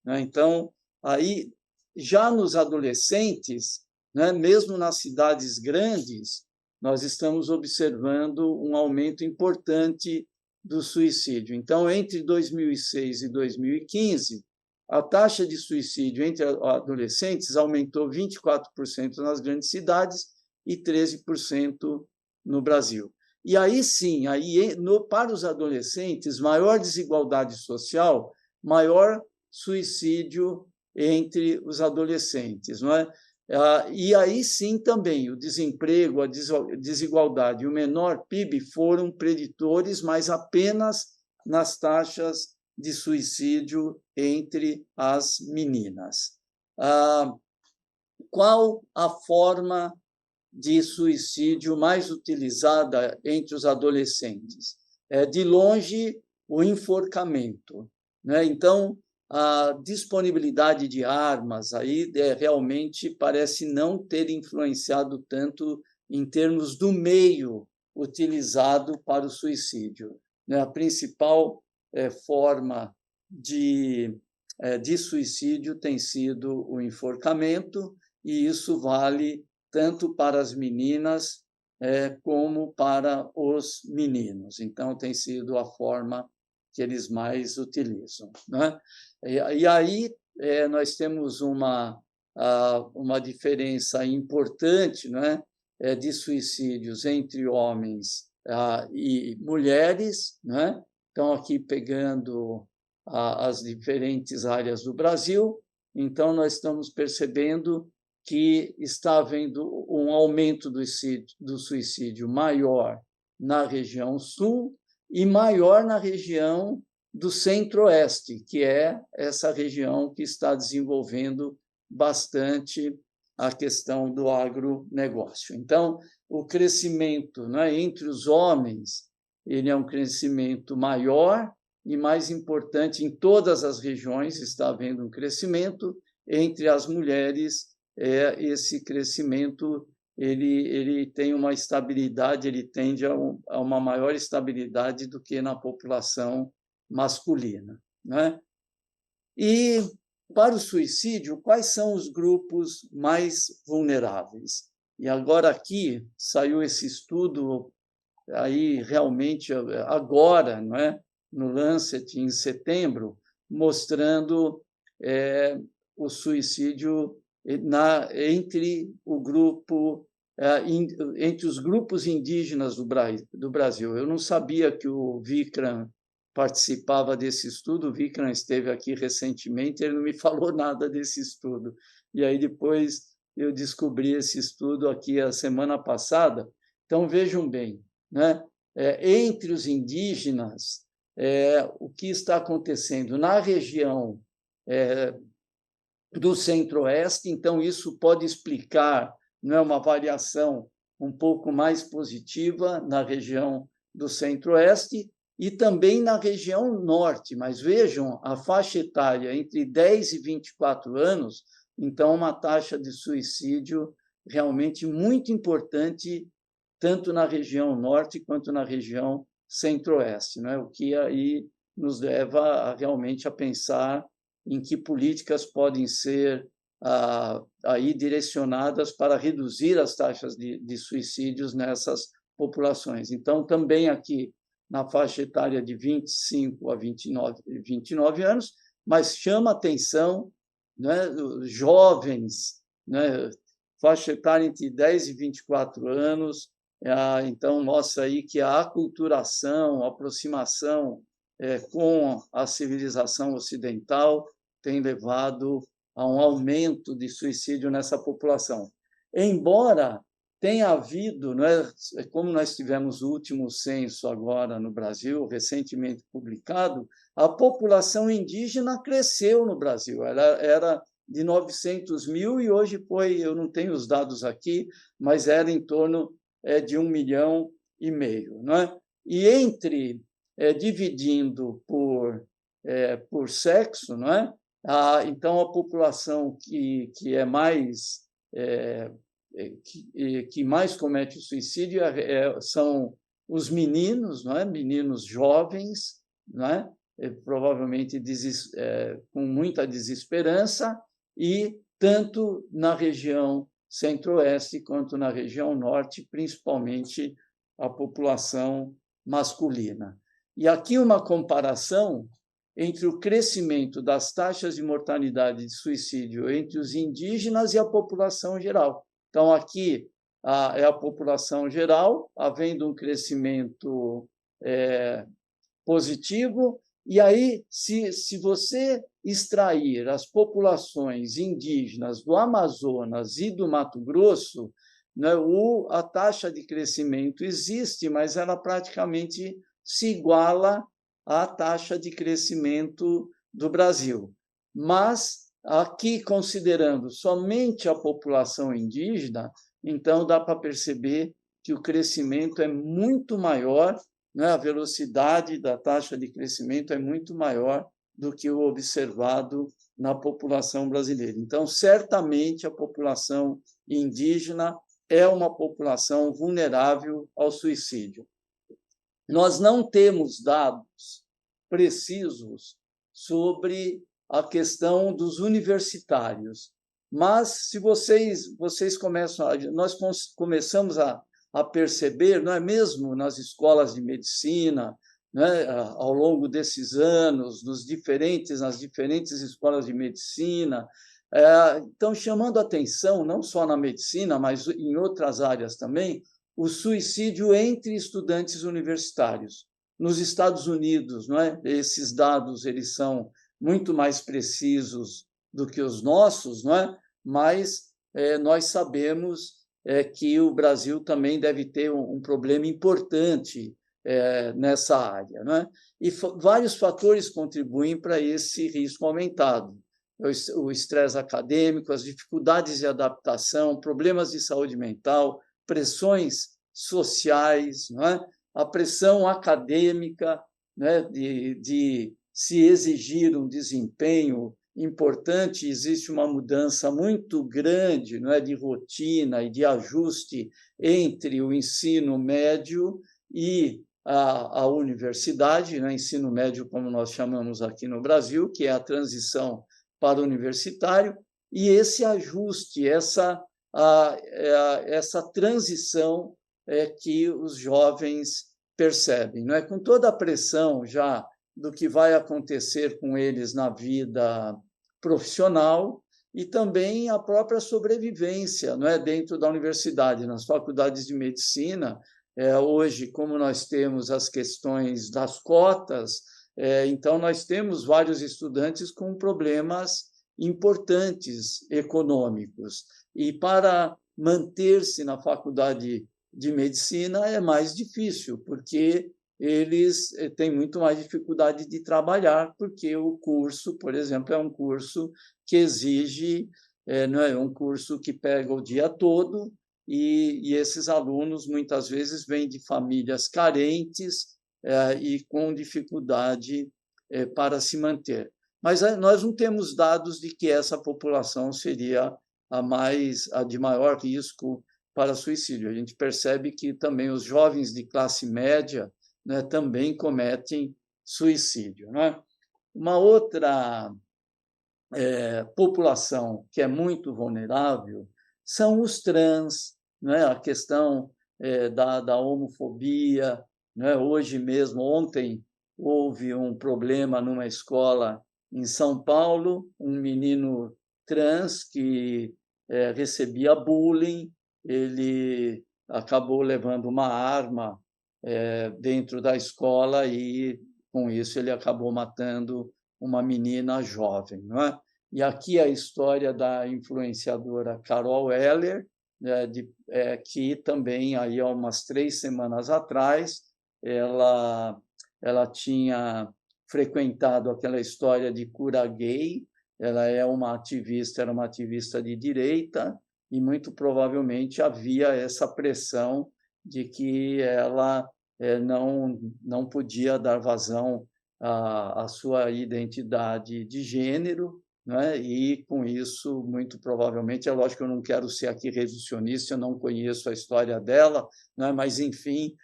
Né? Então, aí, já nos adolescentes, né, mesmo nas cidades grandes, nós estamos observando um aumento importante do suicídio. Então, entre 2006 e 2015, a taxa de suicídio entre adolescentes aumentou 24% nas grandes cidades e 13% no Brasil. E aí sim, para os adolescentes, maior desigualdade social, maior suicídio entre os adolescentes, não é? E aí sim também o desemprego, a desigualdade e o menor PIB foram preditores, mas apenas nas taxas de suicídio entre as meninas. Qual a forma de suicídio mais utilizada entre os adolescentes? De longe, o enforcamento, né? Então, a disponibilidade de armas aí realmente parece não ter influenciado tanto em termos do meio utilizado para o suicídio, né? A principal forma de suicídio tem sido o enforcamento, e isso vale tanto para as meninas como para os meninos. Então, tem sido a forma que eles mais utilizam, né? E aí nós temos uma diferença importante, né, de suicídios entre homens e mulheres, né? Então, aqui pegando as diferentes áreas do Brasil, então nós estamos percebendo que está havendo um aumento do suicídio maior na região sul e maior na região do centro-oeste, que é essa região que está desenvolvendo bastante a questão do agronegócio. Então, o crescimento, né, entre os homens, ele é um crescimento maior e mais importante em todas as regiões, está havendo um crescimento. Entre as mulheres, esse crescimento ele tem uma estabilidade, ele tende a uma maior estabilidade do que na população masculina, né? E para o suicídio, quais são os grupos mais vulneráveis? E agora aqui saiu esse estudo aí realmente agora, não é? No Lancet em setembro, mostrando o suicídio entre o grupo entre os grupos indígenas do Brasil. Eu não sabia que o Vikram participava desse estudo. O Vikram esteve aqui recentemente, ele não me falou nada desse estudo. E aí depois eu descobri esse estudo aqui a semana passada. Então vejam bem, né? Entre os indígenas, o que está acontecendo na região do Centro-Oeste, então isso pode explicar, não é, uma variação um pouco mais positiva na região do Centro-Oeste e também na região Norte, mas vejam a faixa etária entre 10 e 24 anos, então uma taxa de suicídio realmente muito importante, tanto na região Norte quanto na região Centro-Oeste, né? O que aí nos leva realmente a pensar em que políticas podem ser aí direcionadas para reduzir as taxas de suicídios nessas populações. Então, também aqui na faixa etária de 25 a 29 anos, mas chama atenção, né, jovens, né, faixa etária entre 10 e 24 anos, então mostra aí que a aculturação, a aproximação com a civilização ocidental tem levado a um aumento de suicídio nessa população. Embora tenha havido, não é, como nós tivemos o último censo agora no Brasil, recentemente publicado, a população indígena cresceu no Brasil. Ela era de 900 mil e hoje foi, eu não tenho os dados aqui, mas era em torno de 1,5 milhão, não é? E dividindo por sexo, não é? Então a população que é mais que mais comete o suicídio são os meninos, não é? Meninos jovens, não é? Provavelmente com muita desesperança, e tanto na região Centro-Oeste quanto na região Norte, principalmente a população masculina. E aqui uma comparação entre o crescimento das taxas de mortalidade de suicídio entre os indígenas e a população geral. Então, aqui é a população geral, havendo um crescimento positivo, e aí, se você extrair as populações indígenas do Amazonas e do Mato Grosso, né, a taxa de crescimento existe, mas ela praticamente se iguala à taxa de crescimento do Brasil. Mas, aqui, considerando somente a população indígena, então dá para perceber que o crescimento é muito maior, né? A velocidade da taxa de crescimento é muito maior do que o observado na população brasileira. Então, certamente, a população indígena é uma população vulnerável ao suicídio. Nós não temos dados precisos sobre a questão dos universitários, mas se vocês começam nós começamos a perceber, não é mesmo nas escolas de medicina, né, ao longo desses anos, nas diferentes escolas de medicina, estão chamando atenção, não só na medicina, mas em outras áreas também, o suicídio entre estudantes universitários. Nos Estados Unidos, não é? Esses dados eles são muito mais precisos do que os nossos, não é? Mas nós sabemos que o Brasil também deve ter um problema importante nessa área, não é? E vários fatores contribuem para esse risco aumentado. O estresse acadêmico, as dificuldades de adaptação, problemas de saúde mental, pressões sociais, não é? A pressão acadêmica, né, de se exigir um desempenho importante, existe uma mudança muito grande, não é, de rotina e de ajuste entre o ensino médio e a universidade, né, ensino médio, como nós chamamos aqui no Brasil, que é a transição para o universitário, e esse ajuste, essa transição que os jovens percebem, não é? Com toda a pressão já do que vai acontecer com eles na vida profissional e também a própria sobrevivência, não é? Dentro da universidade, nas faculdades de medicina. Hoje, como nós temos as questões das cotas, então nós temos vários estudantes com problemas importantes econômicos. E para manter-se na faculdade de medicina é mais difícil, porque eles têm muito mais dificuldade de trabalhar, porque o curso, por exemplo, é um curso que exige, não é um curso que pega o dia todo, e esses alunos muitas vezes vêm de famílias carentes e com dificuldade para se manter. Mas nós não temos dados de que essa população seria a de maior risco para suicídio. A gente percebe que também os jovens de classe média, né, também cometem suicídio, né? Uma outra população que é muito vulnerável são os trans, né? A questão da homofobia, né? Hoje mesmo, ontem, houve um problema numa escola em São Paulo, um menino trans que recebia bullying, ele acabou levando uma arma dentro da escola e, com isso, ele acabou matando uma menina jovem, não é? E aqui a história da influenciadora Carol Heller, né, que também, aí, há umas 3 semanas atrás, ela tinha frequentado aquela história de cura gay, ela era uma ativista de direita, e muito provavelmente havia essa pressão de que ela não podia dar vazão à sua identidade de gênero, né? E, com isso, muito provavelmente, é lógico que eu não quero ser aqui reducionista, eu não conheço a história dela, né? Mas, enfim,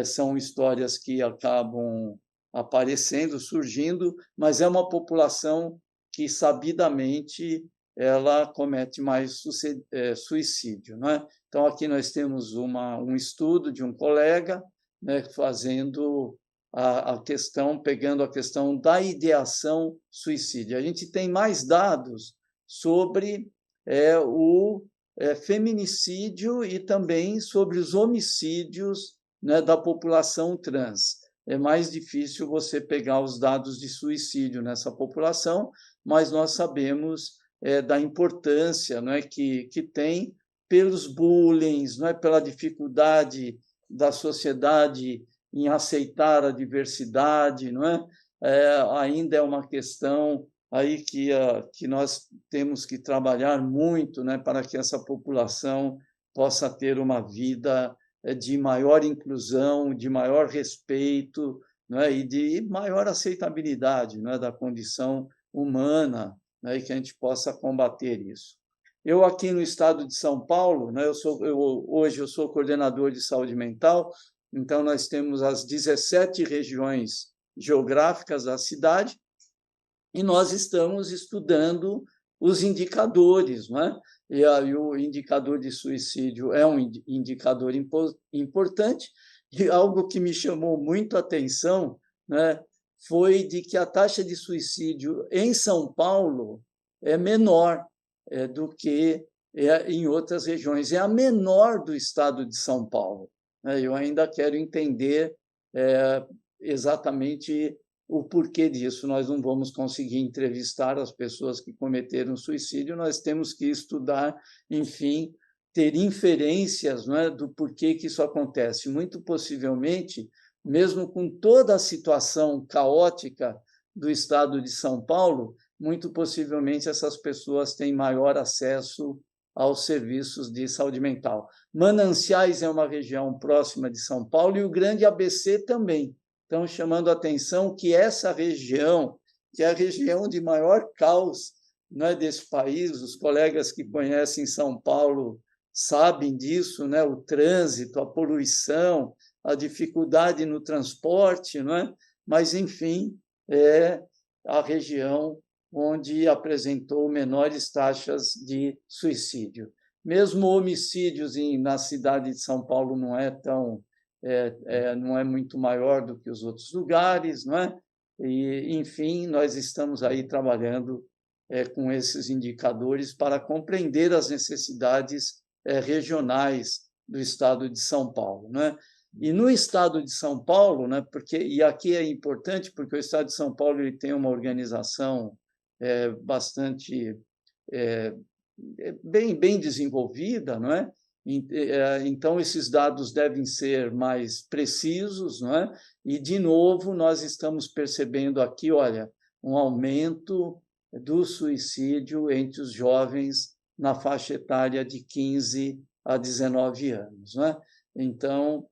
são histórias que acabam aparecendo, surgindo, mas é uma população que, sabidamente, ela comete mais suicídio, não é? Então, aqui nós temos um estudo de um colega, né, fazendo a questão, pegando a questão da ideação suicídio. A gente tem mais dados sobre o feminicídio e também sobre os homicídios, né, da população trans. É mais difícil você pegar os dados de suicídio nessa população, mas nós sabemos da importância, não é, que tem pelos bullying, não é, pela dificuldade da sociedade em aceitar a diversidade, não é? Ainda é uma questão aí que nós temos que trabalhar muito, né, para que essa população possa ter uma vida de maior inclusão, de maior respeito, não é? E de maior aceitabilidade, não é, da condição humana, né, e que a gente possa combater isso. Eu, aqui no estado de São Paulo, né, hoje eu sou coordenador de saúde mental, então nós temos as 17 regiões geográficas da cidade e nós estamos estudando os indicadores, não é? E o indicador de suicídio é um indicador importante, e algo que me chamou muito a atenção né, foi de que a taxa de suicídio em São Paulo é menor do que em outras regiões. É a menor do estado de São Paulo. Eu ainda quero entender exatamente o porquê disso. Nós não vamos conseguir entrevistar as pessoas que cometeram suicídio, nós temos que estudar, enfim, ter inferências, não é, do porquê que isso acontece. Muito possivelmente, mesmo com toda a situação caótica do estado de São Paulo, muito possivelmente essas pessoas têm maior acesso aos serviços de saúde mental. Mananciais é uma região próxima de São Paulo e o Grande ABC também. Então, chamando a atenção que essa região, que é a região de maior caos, né, desse país, os colegas que conhecem São Paulo sabem disso, né, o trânsito, a poluição, a dificuldade no transporte, não é? Mas, enfim, é a região onde apresentou menores taxas de suicídio. Mesmo homicídios na cidade de São Paulo não é muito maior do que os outros lugares, não é? E, enfim, nós estamos aí trabalhando com esses indicadores para compreender as necessidades regionais do estado de São Paulo, né? E no estado de São Paulo, né, e aqui é importante porque o estado de São Paulo ele tem uma organização bastante bem desenvolvida, não é? Então esses dados devem ser mais precisos, não é? E de novo nós estamos percebendo aqui, olha, um aumento do suicídio entre os jovens na faixa etária de 15 a 19 anos, não é? Então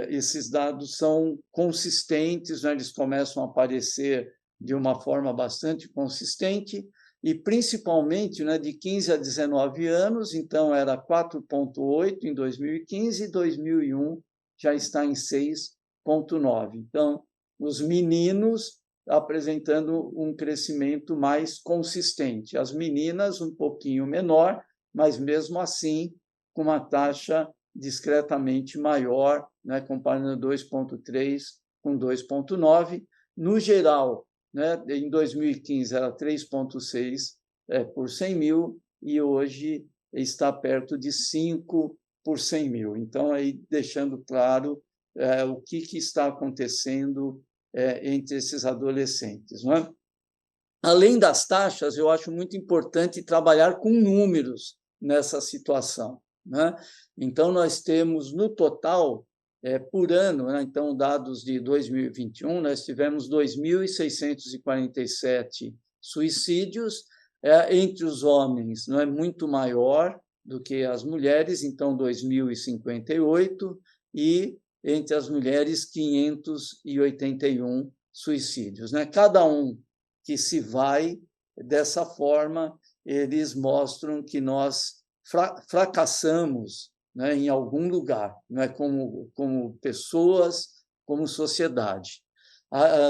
esses dados são consistentes, né? Eles começam a aparecer de uma forma bastante consistente, e principalmente, né, de 15 a 19 anos, então era 4,8 em 2015, e 2001 já está em 6,9. Então, os meninos apresentando um crescimento mais consistente, as meninas um pouquinho menor, mas mesmo assim com uma taxa discretamente maior, né, comparando 2,3 com 2,9. No geral, né, em 2015 era 3,6 por 100 mil e hoje está perto de 5 por 100 mil. Então, aí deixando claro o que está acontecendo entre esses adolescentes, não é? Além das taxas, eu acho muito importante trabalhar com números nessa situação, né? Então, nós temos, no total, por ano, né? Então, dados de 2021, nós tivemos 2.647 suicídios, entre os homens não é muito maior do que as mulheres, então 2.058, e entre as mulheres 581 suicídios, né? Cada um que se vai dessa forma, eles mostram que nós fracassamos, né, em algum lugar, não é, como pessoas, como sociedade.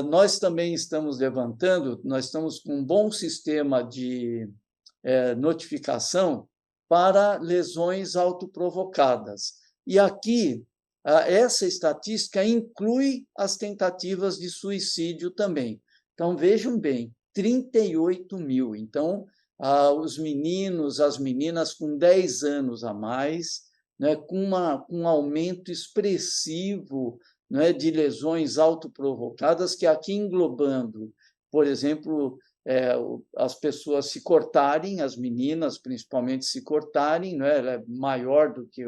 Nós também estamos levantando, nós estamos com um bom sistema de notificação para lesões autoprovocadas. E aqui, essa estatística inclui as tentativas de suicídio também. Então, vejam bem, 38 mil. Então, os meninos, as meninas com 10 anos a mais, né, com um aumento expressivo, né, de lesões autoprovocadas, que aqui englobando, por exemplo, as pessoas se cortarem, as meninas principalmente se cortarem, né, ela é maior do que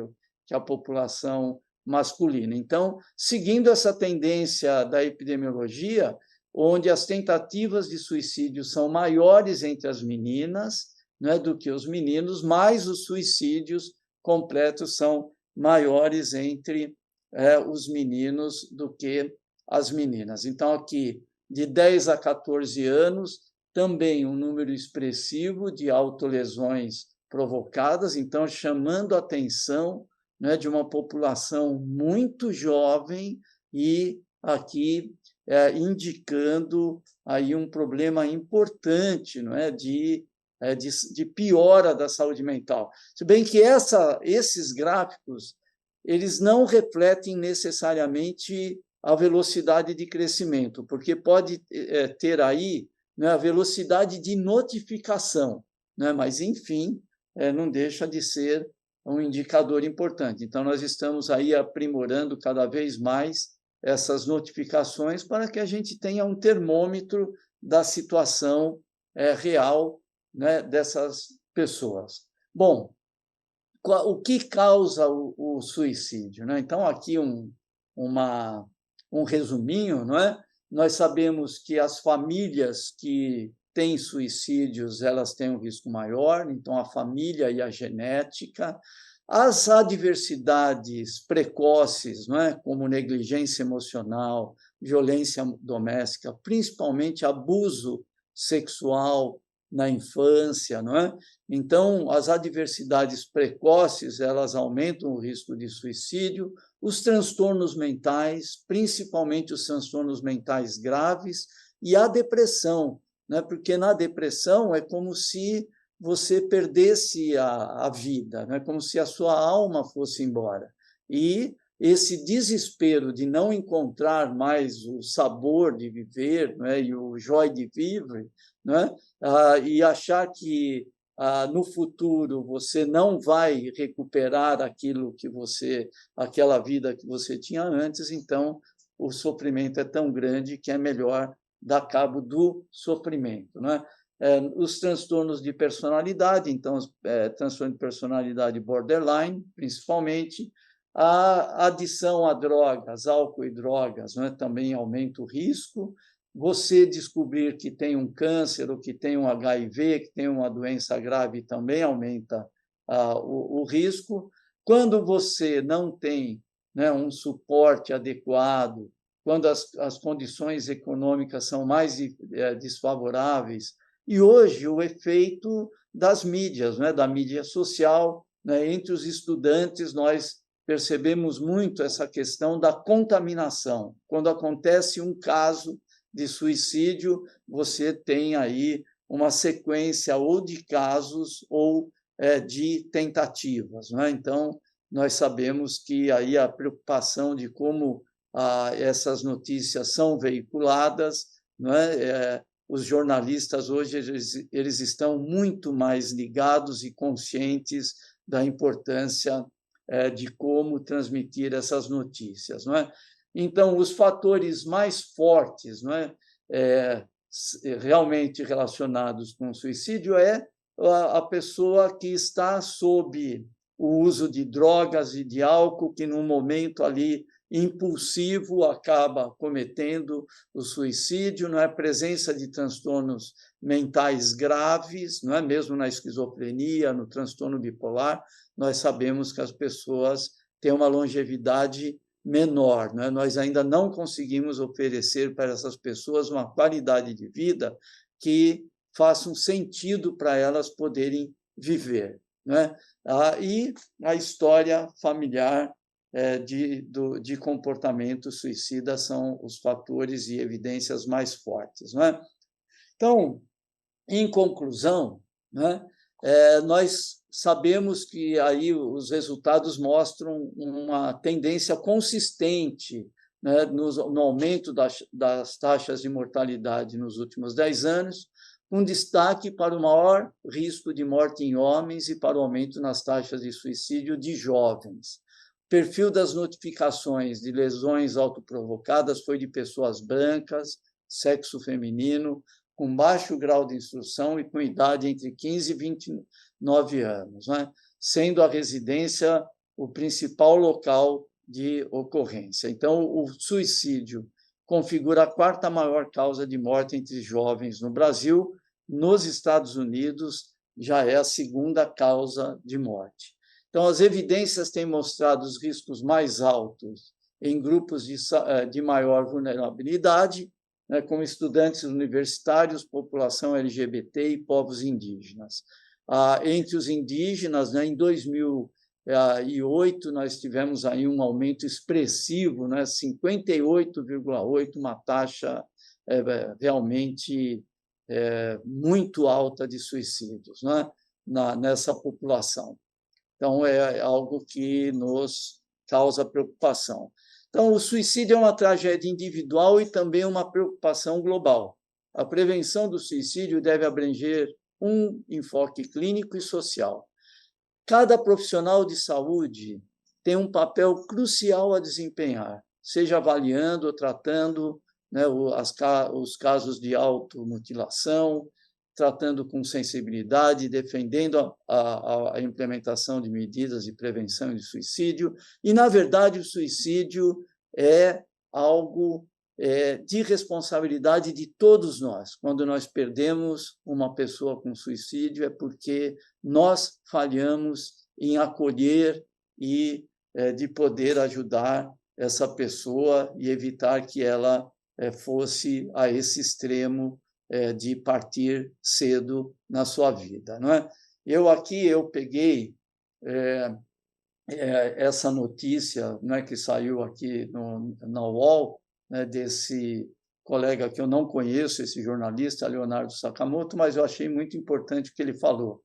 a população masculina. Então, seguindo essa tendência da epidemiologia, onde as tentativas de suicídio são maiores entre as meninas, né, do que os meninos, mas os suicídios completos são maiores entre os meninos do que as meninas. Então, aqui, de 10 a 14 anos, também um número expressivo de autolesões provocadas, então, chamando a atenção, né, de uma população muito jovem e aqui indicando aí um problema importante, não é, de piora da saúde mental. Se bem que esses gráficos eles não refletem necessariamente a velocidade de crescimento, porque pode ter aí, né, a velocidade de notificação, né, mas, enfim, não deixa de ser um indicador importante. Então, nós estamos aí aprimorando cada vez mais essas notificações para que a gente tenha um termômetro da situação real, né, dessas pessoas. Bom, o que causa o suicídio, né? Então, aqui um resuminho, não é? Nós sabemos que as famílias que têm suicídios, elas têm um risco maior, então a família e a genética, as adversidades precoces, não é? Como negligência emocional, violência doméstica, principalmente abuso sexual na infância, não é? Então, as adversidades precoces, elas aumentam o risco de suicídio, os transtornos mentais, principalmente os transtornos mentais graves, e a depressão, né? Porque na depressão é como se você perdesse a vida, né? Como se a sua alma fosse embora. E esse desespero de não encontrar mais o sabor de viver, né? E o joy de vivre, né? E achar que no futuro você não vai recuperar aquela vida que você tinha antes, então o sofrimento é tão grande que é melhor dar cabo do sofrimento, né? Os transtornos de personalidade, então, transtorno de personalidade borderline, principalmente, a adição a drogas, álcool e drogas, né, também aumenta o risco. Você descobrir que tem um câncer ou que tem um HIV, que tem uma doença grave, também aumenta o risco. Quando você não tem, né, um suporte adequado, quando as condições econômicas são mais desfavoráveis, e hoje o efeito das mídias, né, da mídia social, né, entre os estudantes, nós percebemos muito essa questão da contaminação. Quando acontece um caso de suicídio, você tem aí uma sequência ou de casos ou de tentativas, né? Então, nós sabemos que aí a preocupação de como essas notícias são veiculadas, né? Os jornalistas hoje eles estão muito mais ligados e conscientes da importância de como transmitir essas notícias, não é? Então, os fatores mais fortes, não é, realmente relacionados com o suicídio é a pessoa que está sob o uso de drogas e de álcool, que num momento ali impulsivo acaba cometendo o suicídio, não é? A presença de transtornos mentais graves, não é? Mesmo na esquizofrenia, no transtorno bipolar, nós sabemos que as pessoas têm uma longevidade menor, não é? Nós ainda não conseguimos oferecer para essas pessoas uma qualidade de vida que faça um sentido para elas poderem viver, não é? E a história familiar de comportamento suicida são os fatores e evidências mais fortes, não é? Então, em conclusão, né, nós sabemos que aí os resultados mostram uma tendência consistente, né, no aumento das taxas de mortalidade nos últimos 10 anos, com destaque para o maior risco de morte em homens e para o aumento nas taxas de suicídio de jovens. O perfil das notificações de lesões autoprovocadas foi de pessoas brancas, sexo feminino, com baixo grau de instrução e com idade entre 15 e 29 anos, né? Sendo a residência o principal local de ocorrência. Então, o suicídio configura a quarta maior causa de morte entre jovens no Brasil. Nos Estados Unidos, já é a segunda causa de morte. Então, as evidências têm mostrado os riscos mais altos em grupos de maior vulnerabilidade, né, como estudantes universitários, população LGBT e povos indígenas. Entre os indígenas, né, em 2008, nós tivemos aí um aumento expressivo, né, 58,8%, uma taxa realmente muito alta de suicídios, né, nessa população. Então, é algo que nos causa preocupação. Então, o suicídio é uma tragédia individual e também uma preocupação global. A prevenção do suicídio deve abranger um enfoque clínico e social. Cada profissional de saúde tem um papel crucial a desempenhar, seja avaliando ou tratando, né, os casos de automutilação, tratando com sensibilidade, defendendo a implementação de medidas de prevenção de suicídio. E, na verdade, o suicídio é algo de responsabilidade de todos nós. Quando nós perdemos uma pessoa com suicídio, é porque nós falhamos em acolher e de poder ajudar essa pessoa e evitar que ela fosse a esse extremo de partir cedo na sua vida, não é? Eu peguei essa notícia, não é, que saiu aqui na UOL, né, desse colega que eu não conheço, esse jornalista, Leonardo Sakamoto, mas eu achei muito importante o que ele falou.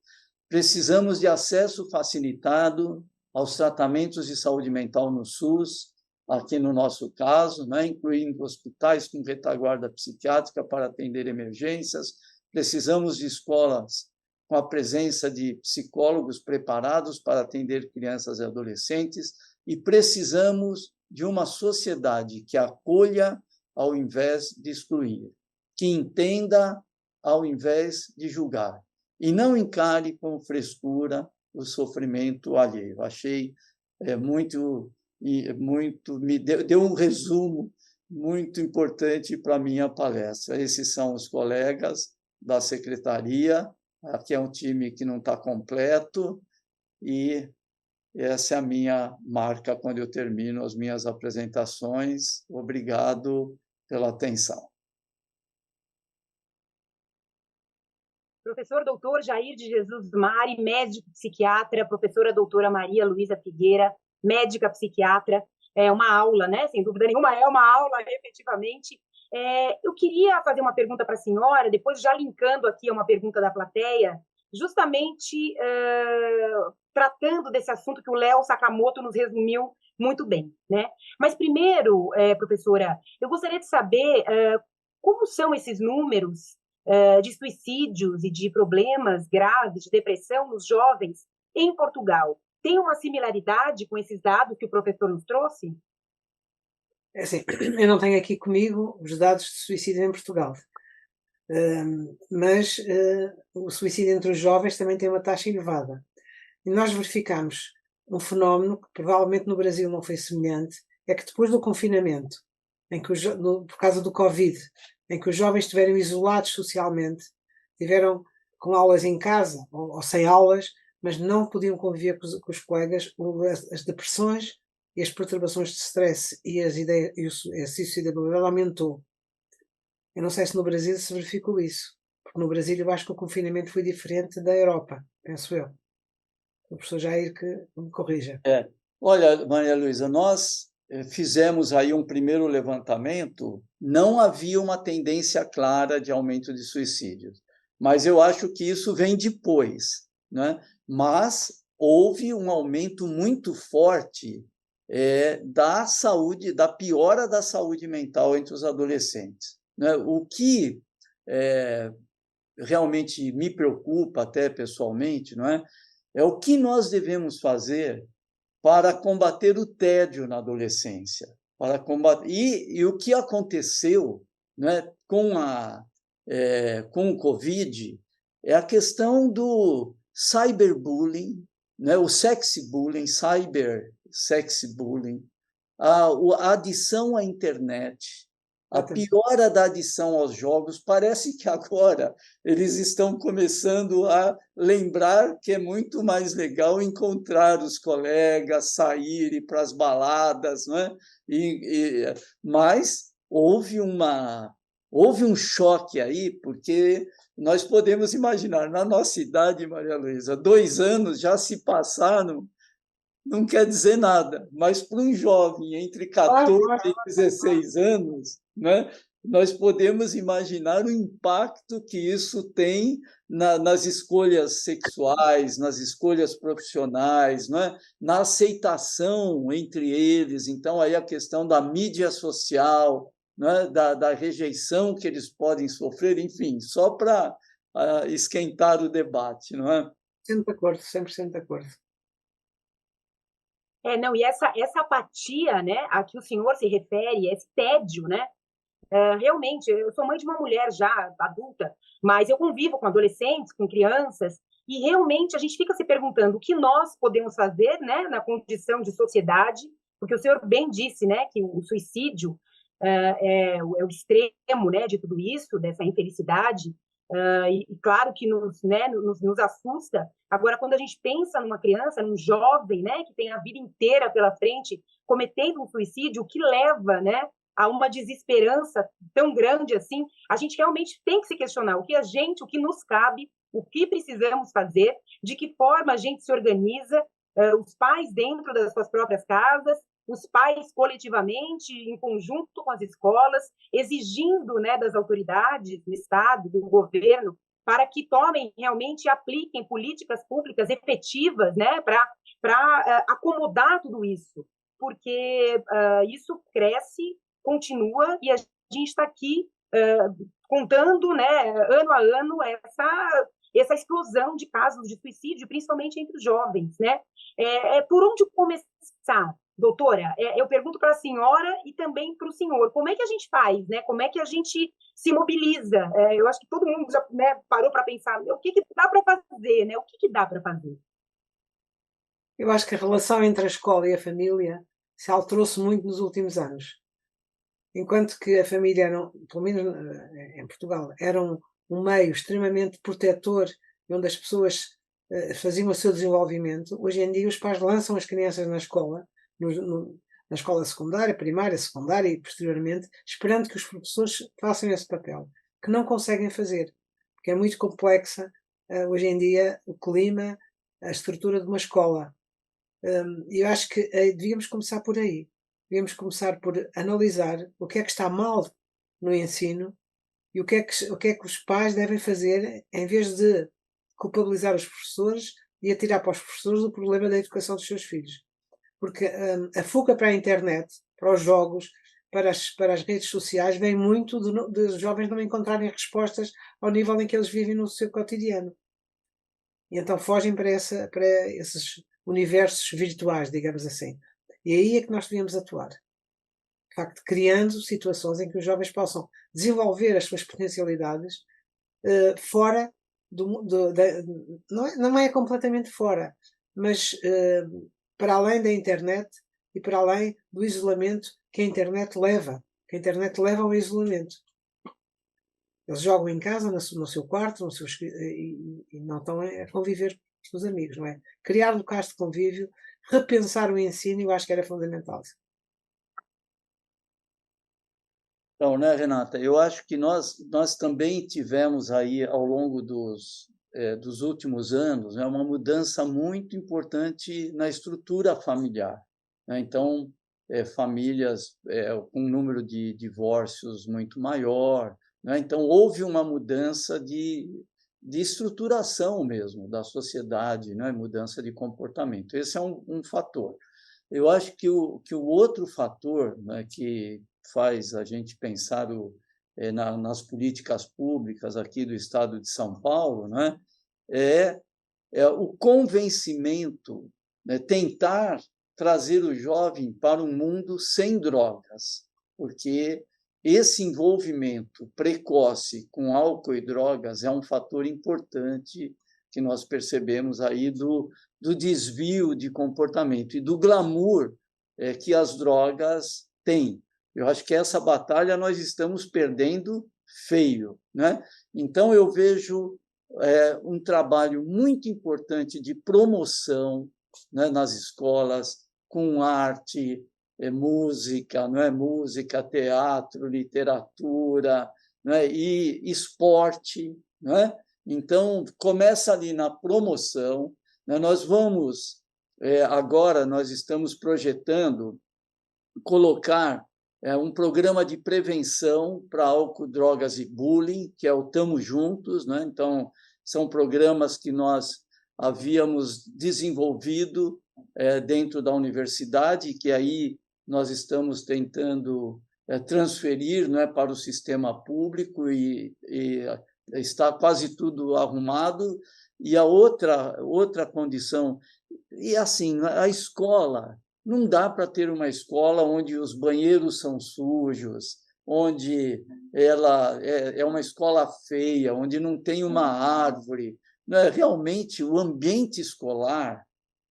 Precisamos de acesso facilitado aos tratamentos de saúde mental no SUS, aqui no nosso caso, né, incluindo hospitais com retaguarda psiquiátrica para atender emergências. Precisamos de escolas com a presença de psicólogos preparados para atender crianças e adolescentes, e precisamos de uma sociedade que acolha ao invés de excluir, que entenda ao invés de julgar, e não encare com frescura o sofrimento alheio. Achei me deu um resumo muito importante para a minha palestra. Esses são os colegas da secretaria, aqui é um time que não está completo, e essa é a minha marca quando eu termino as minhas apresentações. Obrigado pela atenção. Professor doutor Jair de Jesus Mari, médico psiquiatra, professora doutora Maria Luísa Figueira, médica psiquiatra, é uma aula, né? Sem dúvida nenhuma, é uma aula, efetivamente. Eu queria fazer uma pergunta para a senhora, depois já linkando aqui a uma pergunta da plateia, justamente tratando desse assunto que o Léo Sakamoto nos resumiu muito bem, né? Mas primeiro, professora, eu gostaria de saber como são esses números de suicídios e de problemas graves, de depressão nos jovens em Portugal. Tem uma similaridade com esses dados que o professor nos trouxe? É assim, eu não tenho aqui comigo os dados de suicídio em Portugal, mas o suicídio entre os jovens também tem uma taxa elevada. E nós verificamos um fenómeno que provavelmente no Brasil não foi semelhante, é que depois do confinamento, em que por causa do Covid, em que os jovens estiveram isolados socialmente, tiveram com aulas em casa ou sem aulas, mas não podiam conviver com os colegas, as depressões e as perturbações de stress e a suicidabilidade aumentou. Eu não sei se no Brasil se verificou isso, porque no Brasil eu acho que o confinamento foi diferente da Europa, penso eu. O professor Jair que me corrija. Olha, Maria Luísa, nós fizemos aí um primeiro levantamento, não havia uma tendência clara de aumento de suicídios, mas eu acho que isso vem depois, né? Mas houve um aumento muito forte da saúde, da piora da saúde mental entre os adolescentes, né? O que realmente me preocupa até pessoalmente, não é? É o que nós devemos fazer para combater o tédio na adolescência, para combater e o que aconteceu, né, com o Covid é a questão do cyberbullying, né, o sexybullying, sexybullying, a adição à internet, a piora da adição aos jogos. Parece que agora eles estão começando a lembrar que é muito mais legal encontrar os colegas, sair, ir para as baladas, não é? Mas houve um choque aí, porque nós podemos imaginar, na nossa idade, Maria Luísa, 2 anos já se passaram, não quer dizer nada, mas para um jovem entre 14 e 16 anos, né, nós podemos imaginar o impacto que isso tem nas escolhas sexuais, nas escolhas profissionais, não é? Na aceitação entre eles. Então, aí a questão da mídia social, não é? Da rejeição que eles podem sofrer, enfim, só para esquentar o debate, não é? 100% de acordo, 100% de acordo. Não, e essa apatia, né, a que o senhor se refere, esse tédio, né, realmente, eu sou mãe de uma mulher já adulta, mas eu convivo com adolescentes, com crianças, e realmente a gente fica se perguntando o que nós podemos fazer, né, na condição de sociedade, porque o senhor bem disse, né, que o suicídio é o extremo, né, de tudo isso, dessa infelicidade, e claro que nos assusta. Agora, quando a gente pensa numa criança, num jovem, né, que tem a vida inteira pela frente, cometendo um suicídio, o que leva, né, a uma desesperança tão grande assim, a gente realmente tem que se questionar o que nos cabe, o que precisamos fazer, de que forma a gente se organiza, os pais dentro das suas próprias casas, os pais coletivamente, em conjunto com as escolas, exigindo, né, das autoridades, do Estado, do governo, para que tomem realmente e apliquem políticas públicas efetivas, né, para acomodar tudo isso, porque isso cresce, continua, e a gente está aqui contando, né, ano a ano, essa explosão de casos de suicídio, principalmente entre os jovens, né? Por onde começar, doutora? Eu pergunto para a senhora e também para o senhor, como é que a gente faz, né? Como é que a gente se mobiliza? Eu acho que todo mundo já, né, parou para pensar, o que dá para fazer, né? O que dá para fazer? Eu acho que a relação entre a escola e a família se alterou-se muito nos últimos anos. Enquanto que a família, pelo menos em Portugal, era um meio extremamente protetor, onde as pessoas faziam o seu desenvolvimento, hoje em dia os pais lançam as crianças na escola, na escola secundária, primária, secundária e posteriormente, esperando que os professores façam esse papel, que não conseguem fazer, porque é muito complexa hoje em dia o clima, a estrutura de uma escola. E eu acho que devíamos começar por aí. Devíamos começar por analisar o que é que está mal no ensino e o que é que os pais devem fazer em vez de culpabilizar os professores e atirar para os professores o problema da educação dos seus filhos. Porque a fuga para a internet, para os jogos, para as redes sociais, vem muito de jovens não encontrarem respostas ao nível em que eles vivem no seu cotidiano. E então fogem para esses universos virtuais, digamos assim. E aí é que nós devíamos atuar. De facto, criando situações em que os jovens possam desenvolver as suas potencialidades fora não é completamente fora, mas para além da internet e para além do isolamento que a internet leva. Que a internet leva ao isolamento. Eles jogam em casa, no seu quarto, e não estão a conviver com os amigos, não é? Criar locais de convívio, repensar o ensino, eu acho que era fundamental. Então, né, Renata, eu acho que nós também tivemos aí, ao longo dos últimos anos, né, uma mudança muito importante na estrutura familiar, né? Então, famílias com um número de divórcios muito maior, né? Então, houve uma mudança de estruturação mesmo da sociedade, né? Mudança de comportamento. Esse é um fator. Eu acho que o outro fator, né, que faz a gente pensar nas políticas públicas aqui do Estado de São Paulo, né, é o convencimento, né, tentar trazer o jovem para um mundo sem drogas, porque esse envolvimento precoce com álcool e drogas é um fator importante que nós percebemos aí do desvio de comportamento e do glamour que as drogas têm. Eu acho que essa batalha nós estamos perdendo feio, né? Então, eu vejo um trabalho muito importante de promoção, né, nas escolas, com arte, música, não é? Música, teatro, literatura, não é? E esporte, não é? Então, começa ali na promoção, né? Agora nós estamos projetando colocar é um programa de prevenção para álcool, drogas e bullying, que é o Tamo Juntos, né? Então, são programas que nós havíamos desenvolvido dentro da universidade, que aí nós estamos tentando transferir, né, para o sistema público e está quase tudo arrumado. E a outra condição, e assim, a escola, não dá para ter uma escola onde os banheiros são sujos, onde ela é uma escola feia, onde não tem uma árvore. Realmente, o ambiente escolar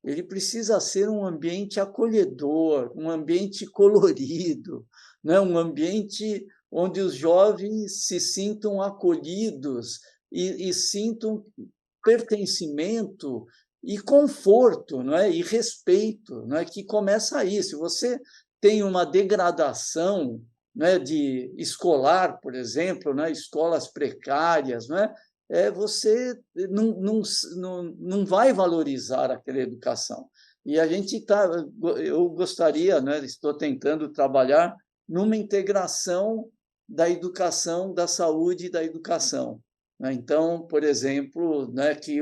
ele precisa ser um ambiente acolhedor, um ambiente colorido, né? Um ambiente onde os jovens se sintam acolhidos e sintam pertencimento e conforto, não é? E respeito, não é? Que começa aí. Se você tem uma degradação, né, de escolar, por exemplo, né, escolas precárias, não é? Você não vai valorizar aquela educação. E a gente eu gostaria, né, estou tentando trabalhar numa integração da educação, da saúde e da educação. Então, por exemplo, né, que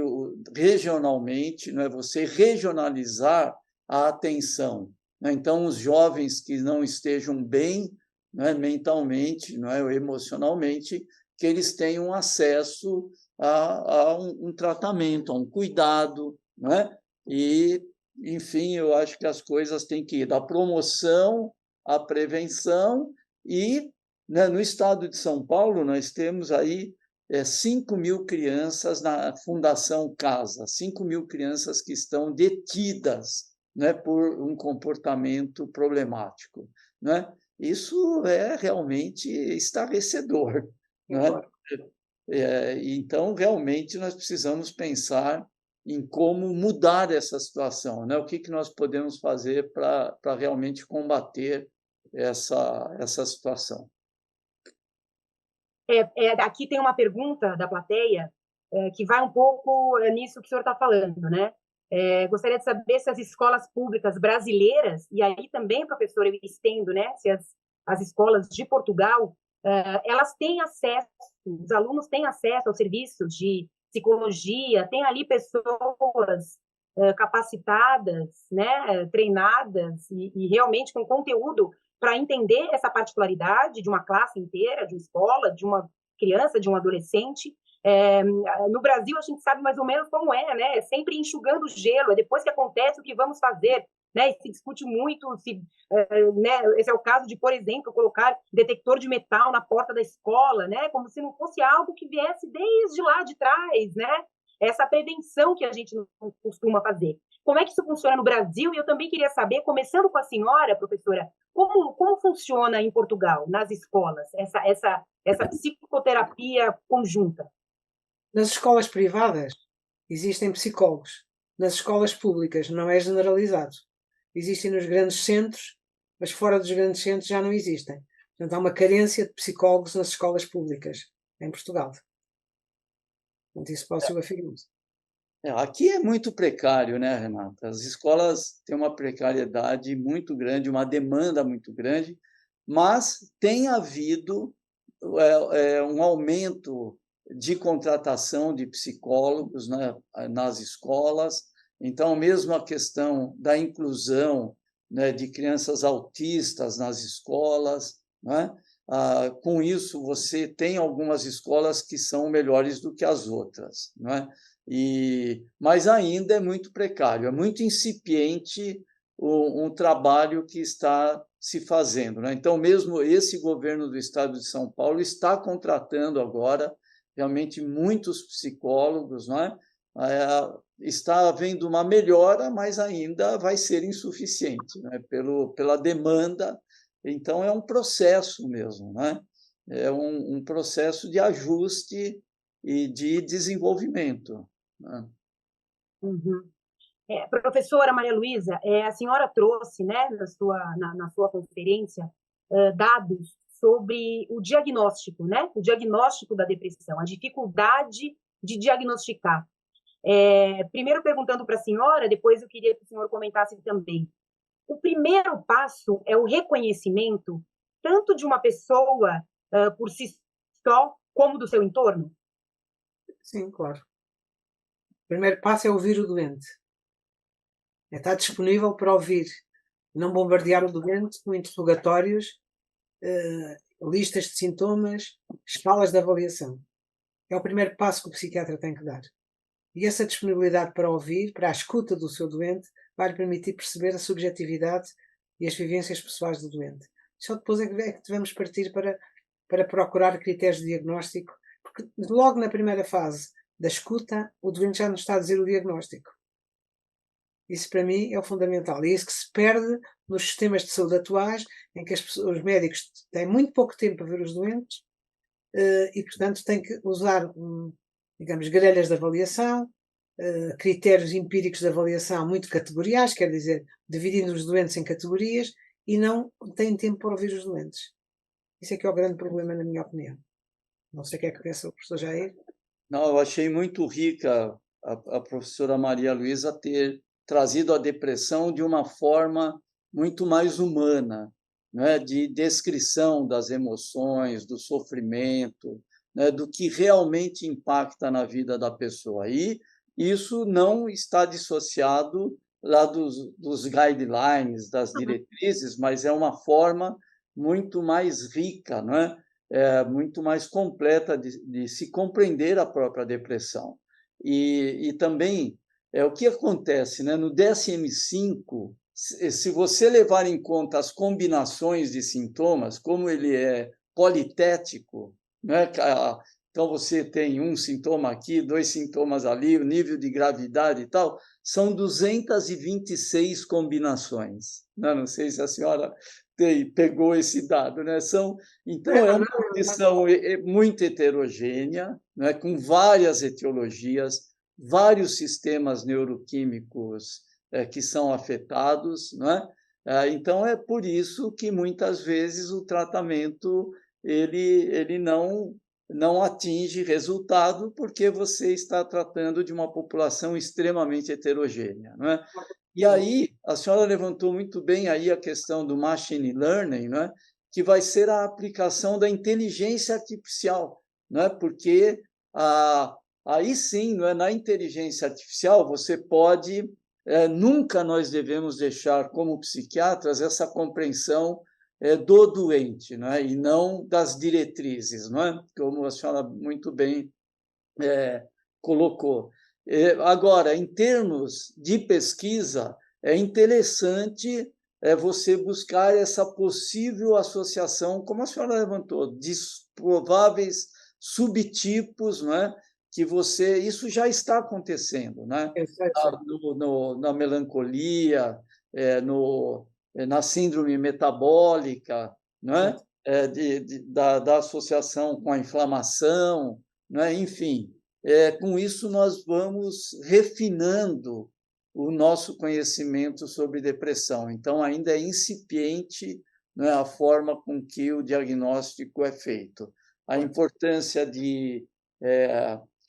regionalmente, né, você regionalizar a atenção. Então, os jovens que não estejam bem, né, mentalmente, né, ou emocionalmente, que eles tenham acesso a um tratamento, a um cuidado, né? E, enfim, eu acho que as coisas têm que ir da promoção à prevenção e, né, no estado de São Paulo, nós temos aí 5.000 crianças na Fundação Casa, 5.000 crianças que estão detidas, né, por um comportamento problemático, né? Isso é realmente estarrecedor, né? Então, realmente, nós precisamos pensar em como mudar essa situação, né? O que nós podemos fazer para realmente combater essa situação. Aqui tem uma pergunta da plateia que vai um pouco nisso que o senhor está falando, né? Gostaria de saber se as escolas públicas brasileiras, e aí também, professor, eu estendo, né? Se as escolas de Portugal, elas têm acesso, os alunos têm acesso aos serviços de psicologia, tem ali pessoas capacitadas, né? Treinadas e realmente com conteúdo para entender essa particularidade de uma classe inteira, de uma escola, de uma criança, de um adolescente. No Brasil, a gente sabe mais ou menos como né? É sempre enxugando o gelo, é depois que acontece o que vamos fazer, né? E se discute muito, né? Esse é o caso de, por exemplo, colocar detector de metal na porta da escola, né? Como se não fosse algo que viesse desde lá de trás, né? Essa prevenção que a gente não costuma fazer. Como é que isso funciona no Brasil? E eu também queria saber, começando com a senhora, professora, como funciona em Portugal, nas escolas, essa psicoterapia conjunta? Nas escolas privadas existem psicólogos. Nas escolas públicas não é generalizado. Existem nos grandes centros, mas fora dos grandes centros já não existem. Portanto, há uma carência de psicólogos nas escolas públicas em Portugal. Portanto, isso posso afirmar. Aqui é muito precário, né, Renata? As escolas têm uma precariedade muito grande, uma demanda muito grande, mas tem havido um aumento de contratação de psicólogos, né, nas escolas. Então, mesmo a questão da inclusão, né, de crianças autistas nas escolas, né? Com isso, você tem algumas escolas que são melhores do que as outras, né? Mas ainda é muito precário, é muito incipiente um trabalho que está se fazendo, né? Então, mesmo esse governo do estado de São Paulo está contratando agora realmente muitos psicólogos, né? Está havendo uma melhora, mas ainda vai ser insuficiente, né? Pela demanda. Então, é um processo mesmo, né? É um processo de ajuste e de desenvolvimento, né? Uhum. Professora Maria Luísa, a senhora trouxe, né, na sua conferência, dados sobre o diagnóstico, né, o diagnóstico da depressão, a dificuldade de diagnosticar. Primeiro perguntando para a senhora, depois eu queria que o senhor comentasse também. O primeiro passo é o reconhecimento tanto de uma pessoa por si só, como do seu entorno? Sim, claro. O primeiro passo é ouvir o doente. É estar disponível para ouvir. Não bombardear o doente com interrogatórios, listas de sintomas, escalas de avaliação. É o primeiro passo que o psiquiatra tem que dar. E essa disponibilidade para ouvir, para a escuta do seu doente, vai lhe permitir perceber a subjetividade e as vivências pessoais do doente. Só depois é que devemos partir para procurar critérios de diagnóstico, porque logo na primeira fase da escuta, o doente já nos está a dizer o diagnóstico. Isso para mim é o fundamental. E é isso que se perde nos sistemas de saúde atuais, em que os médicos têm muito pouco tempo para ver os doentes e, portanto, têm que usar, digamos, grelhas de avaliação, critérios empíricos de avaliação muito categoriais, quer dizer, dividindo os doentes em categorias, e não têm tempo para ouvir os doentes. Isso é que é o grande problema, na minha opinião. Não sei o que é que pensa o professor Jair. Não, eu achei muito rica a professora Maria Luísa ter trazido a depressão de uma forma muito mais humana, né, de descrição das emoções, do sofrimento, né, do que realmente impacta na vida da pessoa. E isso não está dissociado lá dos guidelines, das diretrizes, mas é uma forma muito mais rica, não é? Muito mais completa de se compreender a própria depressão. E também o que acontece, né? No DSM-5, se você levar em conta as combinações de sintomas, como ele é politético, né? Então você tem um sintoma aqui, 2 sintomas ali, o nível de gravidade e tal, são 226 combinações. Não sei se a senhora pegou esse dado, né? Então, é uma condição muito heterogênea, né? Com várias etiologias, vários sistemas neuroquímicos que são afetados, né? Então, é por isso que, muitas vezes, o tratamento ele não atinge resultado, porque você está tratando de uma população extremamente heterogênea, não é? E aí, a senhora levantou muito bem aí a questão do machine learning, né? Que vai ser a aplicação da inteligência artificial, né? Porque aí sim, não é? Na inteligência artificial, você pode... nunca nós devemos deixar, como psiquiatras, essa compreensão do doente, né? E não das diretrizes, não é? Como a senhora muito bem colocou. Agora, em termos de pesquisa, é interessante você buscar essa possível associação, como a senhora levantou, de prováveis subtipos, não é? Isso já está acontecendo, né? Na melancolia, na síndrome metabólica, não é? Da associação com a inflamação, não é? Enfim, com isso nós vamos refinando o nosso conhecimento sobre depressão. Então, ainda é incipiente, não é, a forma com que o diagnóstico é feito. A importância de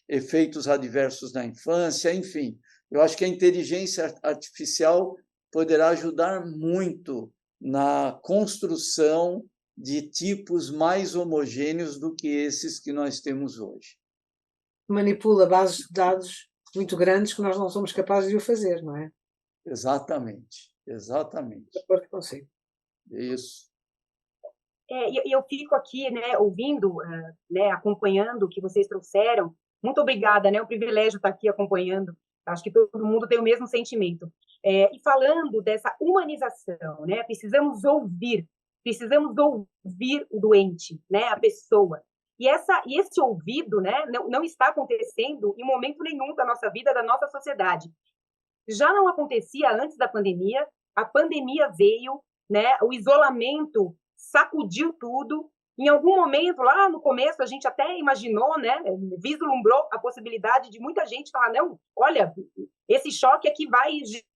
efeitos adversos na infância, enfim. Eu acho que a inteligência artificial poderá ajudar muito na construção de tipos mais homogêneos do que esses que nós temos hoje. Manipula bases de dados muito grandes que nós não somos capazes de o fazer, não é? Exatamente. De acordo consigo. Isso. Eu fico aqui, né, ouvindo, né, acompanhando o que vocês trouxeram. Muito obrigada, né? É um privilégio estar aqui acompanhando. Acho que todo mundo tem o mesmo sentimento. E falando dessa humanização, né? Precisamos ouvir o doente, né? A pessoa. E esse ouvido, né? Não está acontecendo em momento nenhum da nossa vida, da nossa sociedade. Já não acontecia antes da pandemia. A pandemia veio, né? O isolamento sacudiu tudo. Em algum momento, lá no começo, a gente até imaginou, né, vislumbrou a possibilidade de muita gente falar, não, olha, esse choque aqui vai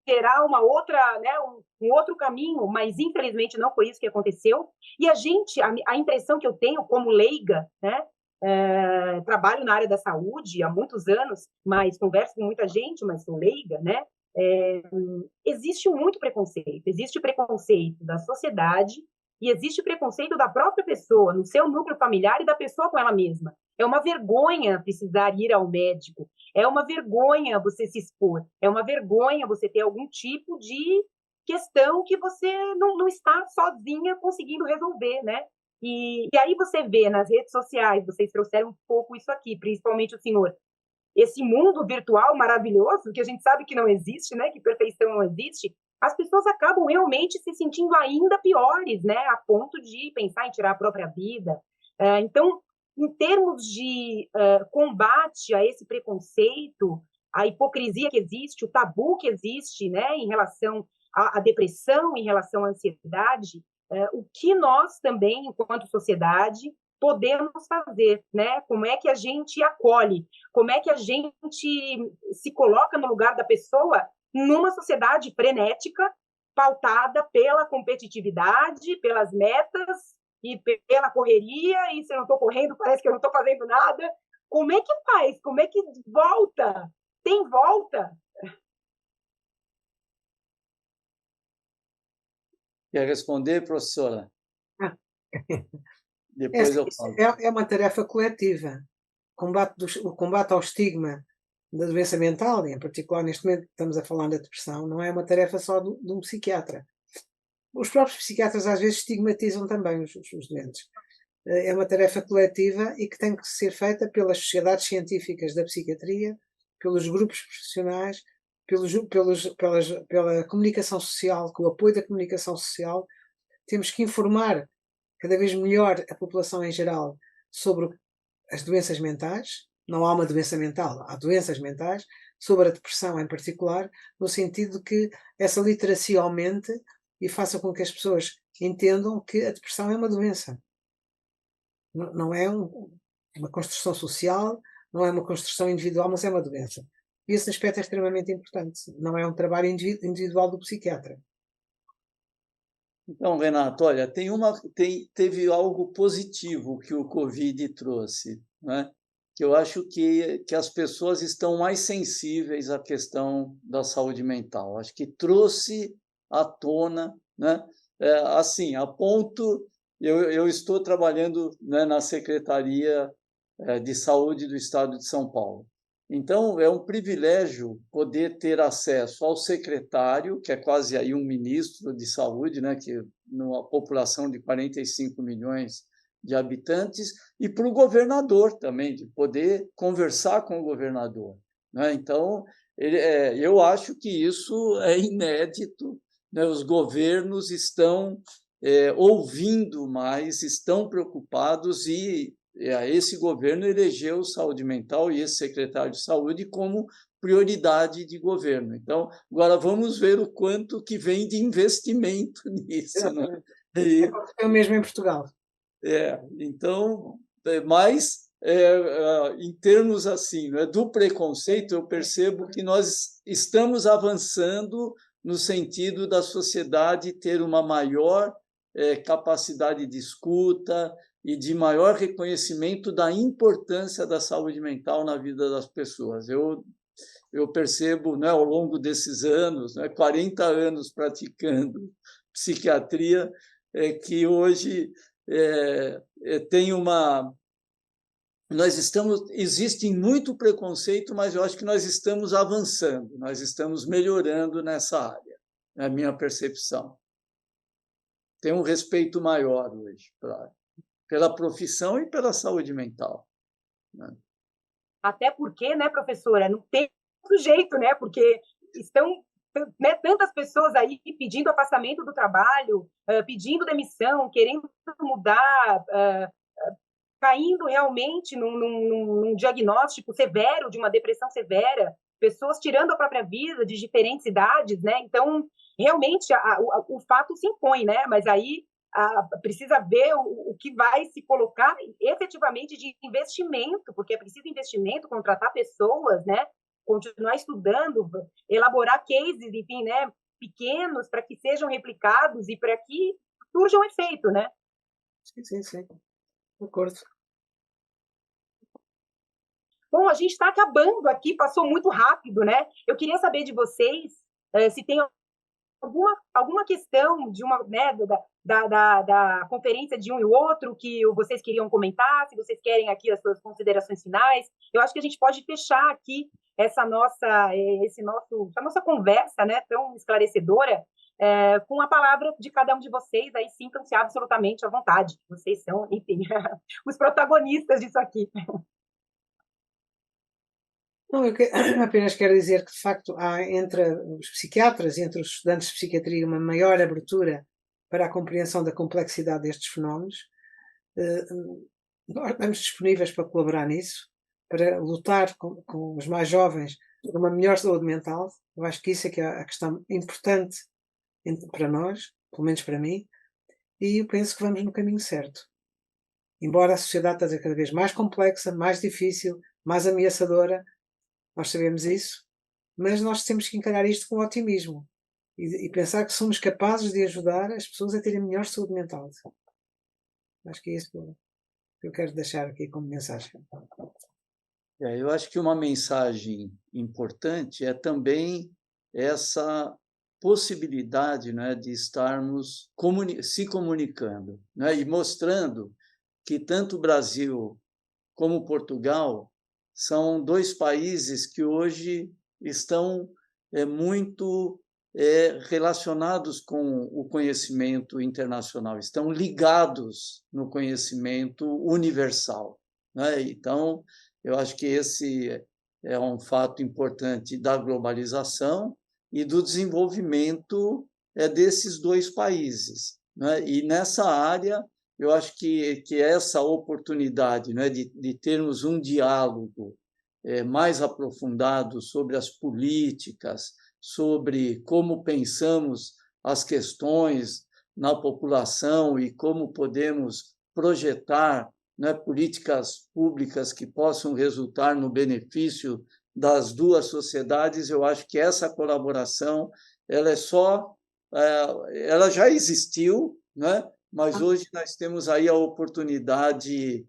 gerar uma outra, né, um outro caminho, mas infelizmente não foi isso que aconteceu. E a impressão que eu tenho como leiga, né, trabalho na área da saúde há muitos anos, mas converso com muita gente, mas sou leiga, né, existe muito preconceito, existe preconceito da sociedade, e existe preconceito da própria pessoa, no seu núcleo familiar e da pessoa com ela mesma. É uma vergonha precisar ir ao médico, é uma vergonha você se expor, é uma vergonha você ter algum tipo de questão que você não está sozinha conseguindo resolver, né? E aí você vê nas redes sociais, vocês trouxeram um pouco isso aqui, principalmente o senhor, esse mundo virtual maravilhoso, que a gente sabe que não existe, né? Que perfeição não existe, as pessoas acabam realmente se sentindo ainda piores, né? A ponto de pensar em tirar a própria vida. Então, em termos de combate a esse preconceito, a hipocrisia que existe, o tabu que existe, né? Em relação à depressão, em relação à ansiedade, o que nós também, enquanto sociedade, podemos fazer, né? Como é que a gente acolhe? Como é que a gente se coloca no lugar da pessoa numa sociedade frenética, pautada pela competitividade, pelas metas e pela correria, e se eu não estou correndo, parece que eu não estou fazendo nada. Como é que faz? Como é que volta? Tem volta? Quer responder, professora? Ah. Depois eu falo. É uma tarefa coletiva. O combate ao estigma da doença mental, e em particular neste momento estamos a falar da depressão, não é uma tarefa só de um psiquiatra. Os próprios psiquiatras às vezes estigmatizam também os doentes. É uma tarefa coletiva e que tem que ser feita pelas sociedades científicas da psiquiatria, pelos grupos profissionais, pela comunicação social, com o apoio da comunicação social. Temos que informar cada vez melhor a população em geral sobre as doenças mentais. Não há uma doença mental, há doenças mentais, sobre a depressão em particular, no sentido de que essa literacia aumente e faça com que as pessoas entendam que a depressão é uma doença. Não é uma construção social, não é uma construção individual, mas é uma doença. E esse aspecto é extremamente importante. Não é um trabalho individual do psiquiatra. Então, Renato, olha, teve algo positivo que o Covid trouxe, né? Que eu acho que as pessoas estão mais sensíveis à questão da saúde mental. Acho que trouxe à tona, né? Assim, a ponto, eu estou trabalhando, né, na Secretaria de Saúde do Estado de São Paulo. Então, é um privilégio poder ter acesso ao secretário, que é quase aí um ministro de saúde, né, que numa população de 45 milhões de habitantes, e para o governador também, de poder conversar com o governador, né? Então, eu acho que isso é inédito, né? Os governos estão ouvindo mais, estão preocupados e esse governo elegeu saúde mental e esse secretário de saúde como prioridade de governo. Então, agora vamos ver o quanto que vem de investimento nisso, né? É o mesmo em Portugal. Então, mas em termos assim, né, do preconceito, eu percebo que nós estamos avançando no sentido da sociedade ter uma maior capacidade de escuta e de maior reconhecimento da importância da saúde mental na vida das pessoas. Eu percebo, né, ao longo desses anos, né, 40 anos praticando psiquiatria, que hoje tem existe muito preconceito, mas eu acho que nós estamos avançando, nós estamos melhorando nessa área, é a minha percepção. Tem um respeito maior hoje pela profissão e pela saúde mental, né? Até porque, né, professora, não tem outro jeito, né? Porque estão, né, tantas pessoas aí pedindo afastamento do trabalho, pedindo demissão, querendo mudar, caindo realmente num diagnóstico severo de uma depressão severa, pessoas tirando a própria vida de diferentes idades, né? Então, realmente, o fato se impõe, né? Mas aí precisa ver o que vai se colocar efetivamente de investimento, porque é preciso investimento, contratar pessoas, né? Continuar estudando, elaborar cases, enfim, né? Pequenos, para que sejam replicados e para que surja um efeito, né? Sim. Concordo. Bom, a gente está acabando aqui, passou muito rápido, né? Eu queria saber de vocês se tem alguma questão de uma, né, da conferência de um e o outro que vocês queriam comentar, se vocês querem aqui as suas considerações finais. Eu acho que a gente pode fechar aqui essa nossa conversa, né, tão esclarecedora, com a palavra de cada um de vocês. Aí sintam-se absolutamente à vontade. Vocês são, enfim, os protagonistas disso aqui. Não, apenas quero dizer que, de facto, há entre os psiquiatras e entre os estudantes de psiquiatria uma maior abertura para a compreensão da complexidade destes fenómenos. Nós estamos disponíveis para colaborar nisso, para lutar com os mais jovens por uma melhor saúde mental. Eu acho que isso é que é a questão importante para nós, pelo menos para mim, e eu penso que vamos no caminho certo. Embora a sociedade esteja cada vez mais complexa, mais difícil, mais ameaçadora, nós sabemos isso, mas nós temos que encarar isto com otimismo e pensar que somos capazes de ajudar as pessoas a terem melhor saúde mental. Acho que é isso que eu quero deixar aqui como mensagem. Eu acho que uma mensagem importante é também essa possibilidade, né, de estarmos se comunicando, né, e mostrando que tanto o Brasil como Portugal são dois países que hoje estão muito relacionados com o conhecimento internacional, estão ligados no conhecimento universal, né? Então, eu acho que esse é um fato importante da globalização e do desenvolvimento desses dois países, né? E nessa área, eu acho que essa oportunidade, né, de termos um diálogo mais aprofundado sobre as políticas, sobre como pensamos as questões na população e como podemos projetar, né, políticas públicas que possam resultar no benefício das duas sociedades. Eu acho que essa colaboração ela já existiu, né? Mas hoje nós temos aí a oportunidade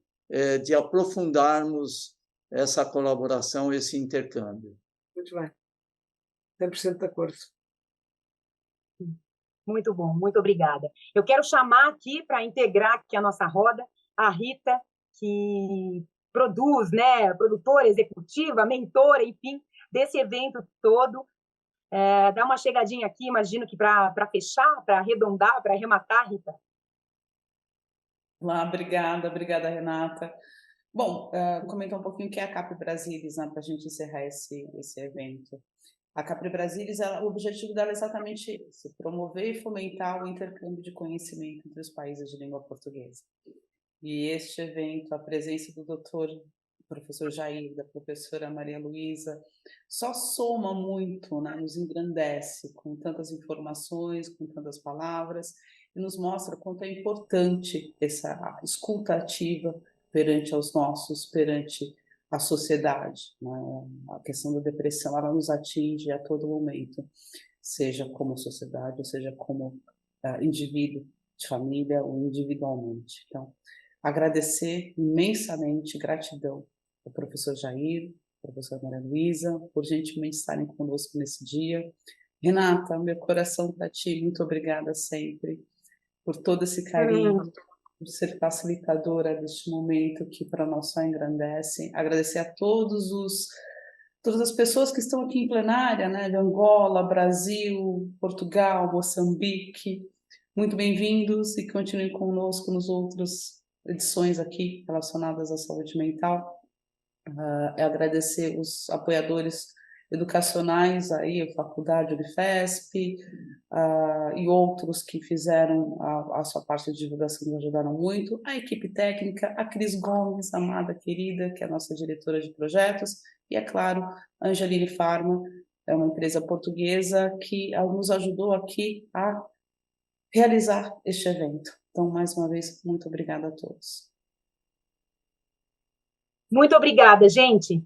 de aprofundarmos essa colaboração, esse intercâmbio. Muito bem. 100% de acordo. Muito bom, muito obrigada. Eu quero chamar aqui, para integrar aqui a nossa roda, a Rita, que produz, né, produtora executiva, mentora, enfim, desse evento todo. Dá uma chegadinha aqui, imagino que para fechar, para arredondar, para arrematar, Rita. Olá, obrigada, Renata. Bom, comentar um pouquinho o que é a Capri Brasilis, né, para a gente encerrar esse evento. A Capri Brasilis, o objetivo dela é exatamente esse: promover e fomentar o intercâmbio de conhecimento entre os países de língua portuguesa. E este evento, a presença do professor Jair, da professora Maria Luísa, só soma muito, né, nos engrandece com tantas informações, com tantas palavras, e nos mostra quanto é importante essa escuta ativa perante a sociedade, né? A questão da depressão, ela nos atinge a todo momento, seja como sociedade, ou seja como indivíduo de família ou individualmente. Então, agradecer imensamente, gratidão ao professor Jair, à professora Maria Luísa, por gentilmente estarem conosco nesse dia. Renata, meu coração para ti, muito obrigada sempre por todo esse carinho, por ser facilitadora deste momento que para nós só engrandece. Agradecer a todas as pessoas que estão aqui em plenária, né, de Angola, Brasil, Portugal, Moçambique. Muito bem-vindos e continuem conosco nos outros edições aqui relacionadas à saúde mental. Agradecer os apoiadores educacionais, aí, a Faculdade Unifesp, e outros que fizeram a sua parte de divulgação, nos ajudaram muito, a equipe técnica, a Cris Gomes, amada, querida, que é a nossa diretora de projetos, e, é claro, a Angeline Pharma, é uma empresa portuguesa que nos ajudou aqui a realizar este evento. Então, mais uma vez, muito obrigada a todos. Muito obrigada, gente.